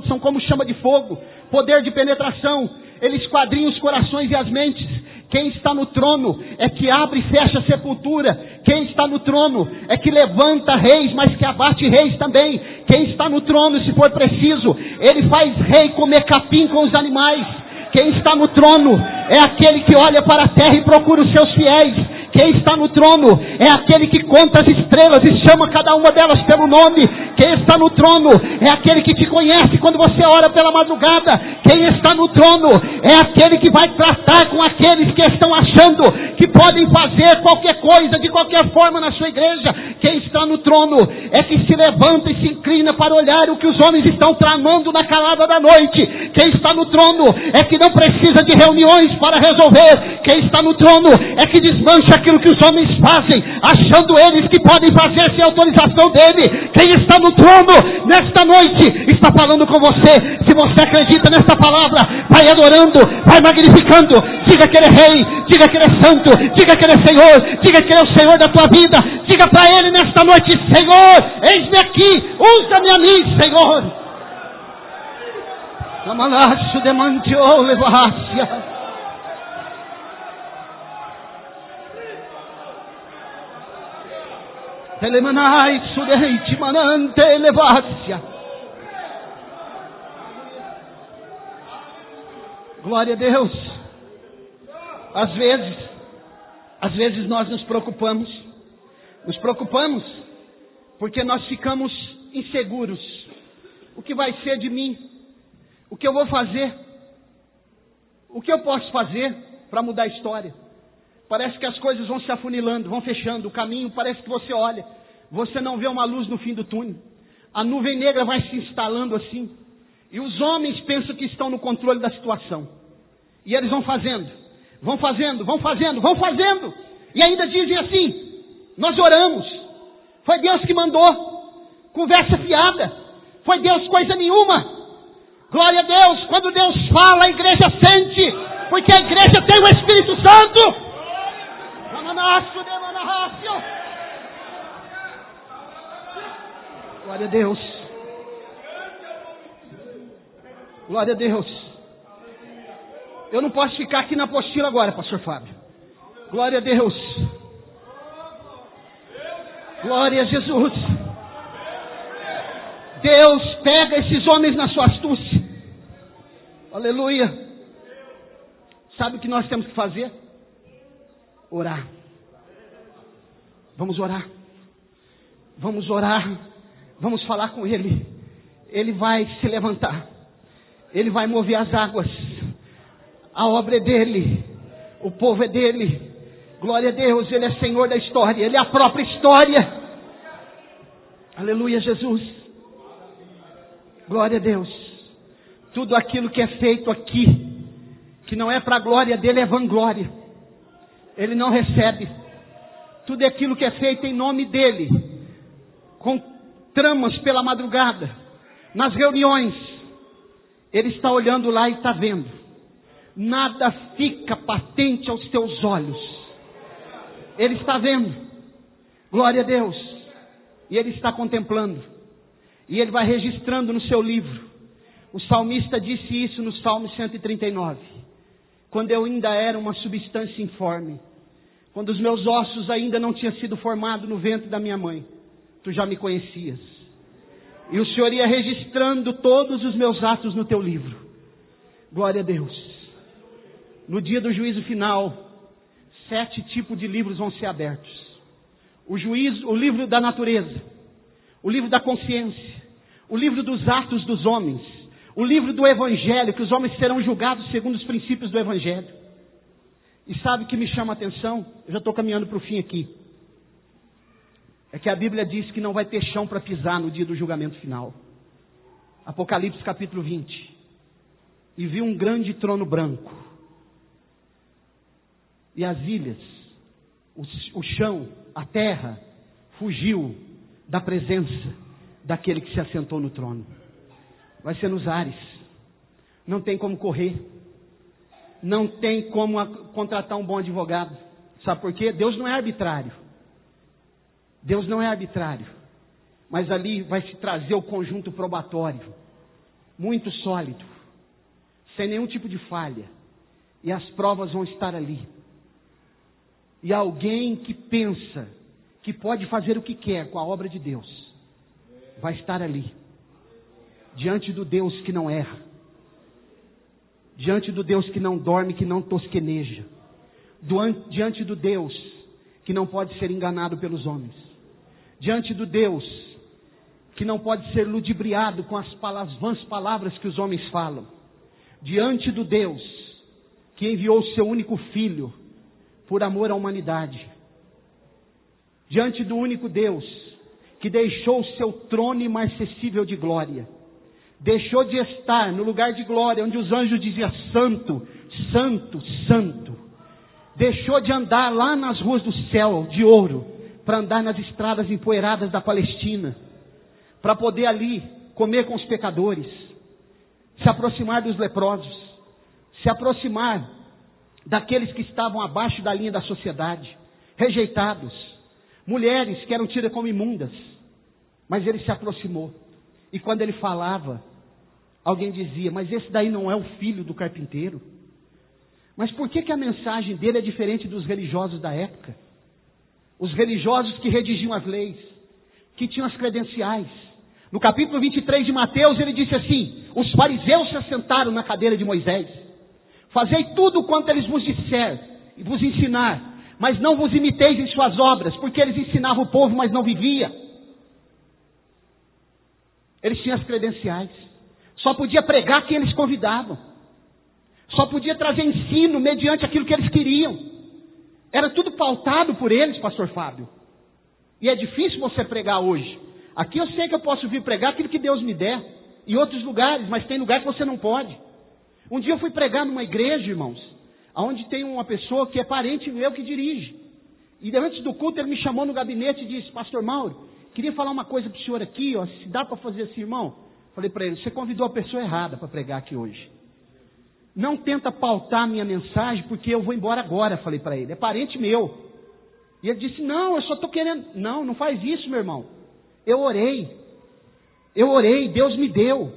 são como chama de fogo, poder de penetração, ele esquadrinha os corações e as mentes. Quem está no trono é que abre e fecha a sepultura. Quem está no trono é que levanta reis, mas que abate reis também. Quem está no trono, se for preciso, ele faz rei comer capim com os animais. Quem está no trono é aquele que olha para a terra e procura os seus fiéis. Quem está no trono é aquele que conta as estrelas e chama cada uma delas pelo nome. Quem está no trono é aquele que te conhece quando você ora pela madrugada. Quem está no trono é aquele que vai tratar com aqueles que estão achando que podem fazer qualquer coisa, de qualquer forma na sua igreja. Quem está no trono é que se levanta e se inclina para olhar o que os homens estão tramando na calada da noite. Quem está no trono é que não precisa de reuniões para resolver. Quem está no trono é que desmancha aquilo que os homens fazem, achando eles que podem fazer sem autorização dele. Quem está no trono nesta noite está falando com você. Se você acredita nesta palavra, vai adorando, vai magnificando. Diga que ele é rei, diga que ele é santo, diga que ele é Senhor, diga que ele é o Senhor da tua vida. Diga para ele nesta noite: Senhor, eis-me aqui, usa-me a mim, Senhor. Namalacho demantio levácia. Telemanai sudeite manante levácia. Glória a Deus. Às vezes nós nos preocupamos porque nós ficamos inseguros. O que vai ser de mim? O que eu vou fazer? O que eu posso fazer para mudar a história? Parece que as coisas vão se afunilando, vão fechando. O caminho parece que você olha, você não vê uma luz no fim do túnel. A nuvem negra vai se instalando assim. E os homens pensam que estão no controle da situação. E eles vão fazendo. E ainda dizem assim: nós oramos. Foi Deus que mandou. Conversa fiada. Foi Deus coisa nenhuma. Glória a Deus. Quando Deus fala, a igreja sente. Porque a igreja tem o Espírito Santo. Glória a Deus. Glória a Deus. Eu não posso ficar aqui na apostila agora, pastor Fábio. Glória a Deus. Glória a Jesus. Deus, pega esses homens na sua astúcia. Aleluia. Sabe o que nós temos que fazer? Orar. Vamos orar. Vamos orar. Vamos falar com Ele. Ele vai se levantar. Ele vai mover as águas. A obra é dele. O povo é dele. Glória a Deus. Ele é Senhor da história. Ele é a própria história. Aleluia, Jesus. Glória a Deus. Tudo aquilo que é feito aqui, que não é para a glória dele, é vanglória. Ele não recebe. Tudo aquilo que é feito em nome dele, com tramas pela madrugada, nas reuniões, ele está olhando lá e está vendo. Nada fica patente aos teus olhos. Ele está vendo. Glória a Deus. E ele está contemplando. E ele vai registrando no seu livro. O salmista disse isso no Salmo 139. Quando eu ainda era uma substância informe. Quando os meus ossos ainda não tinham sido formados no ventre da minha mãe. Tu já me conhecias. E o Senhor ia registrando todos os meus atos no teu livro. Glória a Deus. No dia do juízo final, 7 tipos de livros vão ser abertos. O livro da natureza, o livro da consciência, o livro dos atos dos homens, o livro do Evangelho, que os homens serão julgados segundo os princípios do Evangelho. E sabe o que me chama a atenção? Eu já estou caminhando para o fim aqui. É que a Bíblia diz que não vai ter chão para pisar no dia do julgamento final. Apocalipse capítulo 20. E vi um grande trono branco. E as ilhas, o chão, a terra, fugiu da presença daquele que se assentou no trono. Vai ser nos ares. Não tem como correr. Não tem como contratar um bom advogado. Sabe por quê? Deus não é arbitrário. Deus não é arbitrário. Mas ali vai se trazer o conjunto probatório. Muito sólido. Sem nenhum tipo de falha. E as provas vão estar ali. E alguém que pensa que pode fazer o que quer com a obra de Deus, vai estar ali, diante do Deus que não erra, diante do Deus que não dorme, que não tosqueneja, diante do Deus que não pode ser enganado pelos homens, diante do Deus que não pode ser ludibriado com as vãs palavras que os homens falam, diante do Deus que enviou o seu único filho por amor à humanidade, diante do único Deus que deixou o seu trono imarcessível de glória, deixou de estar no lugar de glória onde os anjos diziam santo, santo, santo, deixou de andar lá nas ruas do céu de ouro para andar nas estradas empoeiradas da Palestina, para poder ali comer com os pecadores, se aproximar dos leprosos, se aproximar daqueles que estavam abaixo da linha da sociedade, rejeitados, mulheres que eram tidas como imundas, mas ele se aproximou, e quando ele falava, alguém dizia, mas esse daí não é o filho do carpinteiro? Mas por que a mensagem dele é diferente dos religiosos da época? Os religiosos que redigiam as leis, que tinham as credenciais. No capítulo 23 de Mateus ele disse assim, os fariseus se assentaram na cadeira de Moisés, fazei tudo quanto eles vos disser e vos ensinar, mas não vos imiteis em suas obras, porque eles ensinavam o povo, mas não vivia. Eles tinham as credenciais, só podia pregar quem eles convidavam, só podia trazer ensino mediante aquilo que eles queriam. Era tudo pautado por eles, pastor Fábio. E é difícil você pregar hoje. Aqui eu sei que eu posso vir pregar aquilo que Deus me der, em outros lugares, mas tem lugar que você não pode. Um dia eu fui pregar numa igreja, irmãos, onde tem uma pessoa que é parente meu que dirige. E antes do culto ele me chamou no gabinete e disse, pastor Mauro, queria falar uma coisa para o senhor aqui, ó, se dá para fazer assim, irmão. Falei para ele, você convidou a pessoa errada para pregar aqui hoje. Não tenta pautar a minha mensagem, porque eu vou embora agora, falei para ele, é parente meu. E ele disse, não, eu só estou querendo. Não, não faz isso, meu irmão. Eu orei, Eu orei, Deus me deu.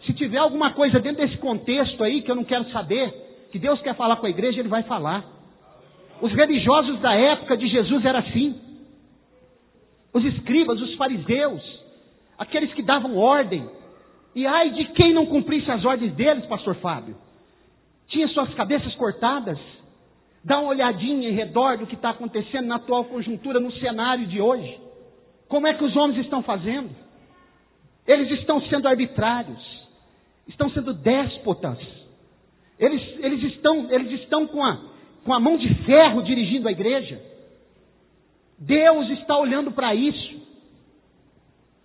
Se tiver alguma coisa dentro desse contexto aí que eu não quero saber, que Deus quer falar com a igreja, Ele vai falar. Os religiosos da época de Jesus eram assim. Os escribas, os fariseus, aqueles que davam ordem. E ai de quem não cumprisse as ordens deles, pastor Fábio. Tinha suas cabeças cortadas. Dá uma olhadinha em redor do que está acontecendo na atual conjuntura, no cenário de hoje. Como é que os homens estão fazendo? Eles estão sendo arbitrários. Estão sendo déspotas. Eles estão com a mão de ferro dirigindo a igreja. Deus está olhando para isso.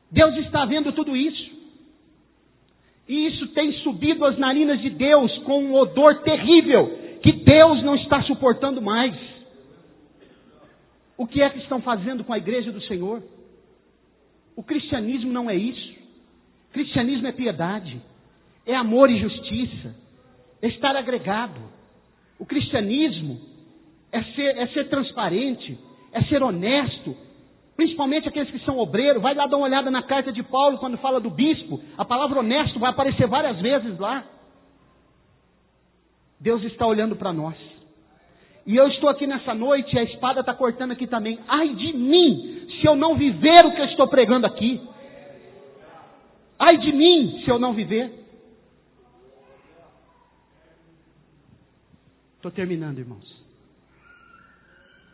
Deus está vendo tudo isso. E isso tem subido às narinas de Deus com um odor terrível, que Deus não está suportando mais. O que é que estão fazendo com a igreja do Senhor? O cristianismo não é isso. O cristianismo é piedade, é amor e justiça, é estar agregado. O cristianismo é ser transparente, é ser honesto, principalmente aqueles que são obreiros. Vai lá dar uma olhada na carta de Paulo, quando fala do bispo, a palavra honesto vai aparecer várias vezes lá. Deus está olhando para nós. E eu estou aqui nessa noite e a espada está cortando aqui também. Ai de mim, se eu não viver o que eu estou pregando aqui. Ai de mim, se eu não viver. Estou terminando, irmãos.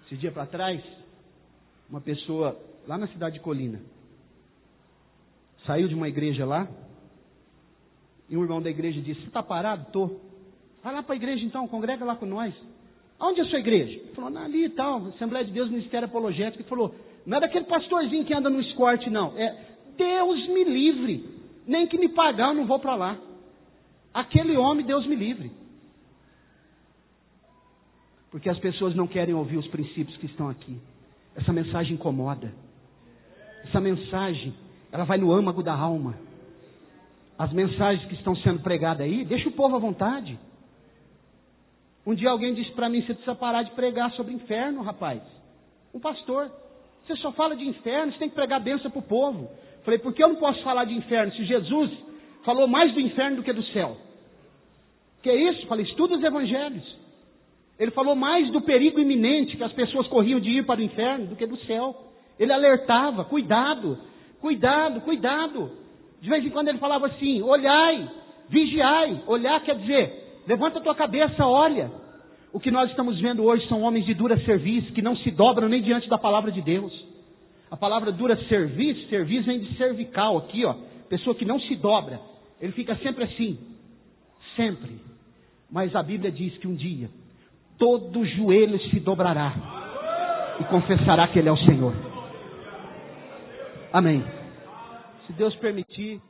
Esse dia para trás, uma pessoa lá na cidade de Colina saiu de uma igreja lá, e um irmão da igreja disse: você está parado? Estou. Vai lá para a igreja então, congrega lá com nós. Aonde é a sua igreja? Ele falou: ali e tal, Assembleia de Deus, Ministério Apologético. Ele falou: não é daquele pastorzinho que anda no escorte, não. É Deus me livre. Nem que me pagar eu não vou para lá. Aquele homem, Deus me livre. Porque as pessoas não querem ouvir os princípios que estão aqui. Essa mensagem incomoda. Essa mensagem, ela vai no âmago da alma. As mensagens que estão sendo pregadas aí, deixa o povo à vontade. Um dia alguém disse para mim: você precisa parar de pregar sobre inferno, rapaz. Um pastor, você só fala de inferno, você tem que pregar bênção para o povo. Falei: por que eu não posso falar de inferno se Jesus falou mais do inferno do que do céu? Que é isso? Falei: estuda os evangelhos. Ele falou mais do perigo iminente que as pessoas corriam de ir para o inferno do que do céu. Ele alertava: cuidado, cuidado, cuidado. De vez em quando ele falava assim: olhai, vigiai. Olhar quer dizer, levanta a tua cabeça, olha. O que nós estamos vendo hoje são homens de dura serviço, que não se dobram nem diante da palavra de Deus. A palavra dura serviço vem de cervical aqui, ó. Pessoa que não se dobra. Ele fica sempre assim. Sempre. Mas a Bíblia diz que um dia todo joelho se dobrará e confessará que Ele é o Senhor. Amém. Se Deus permitir,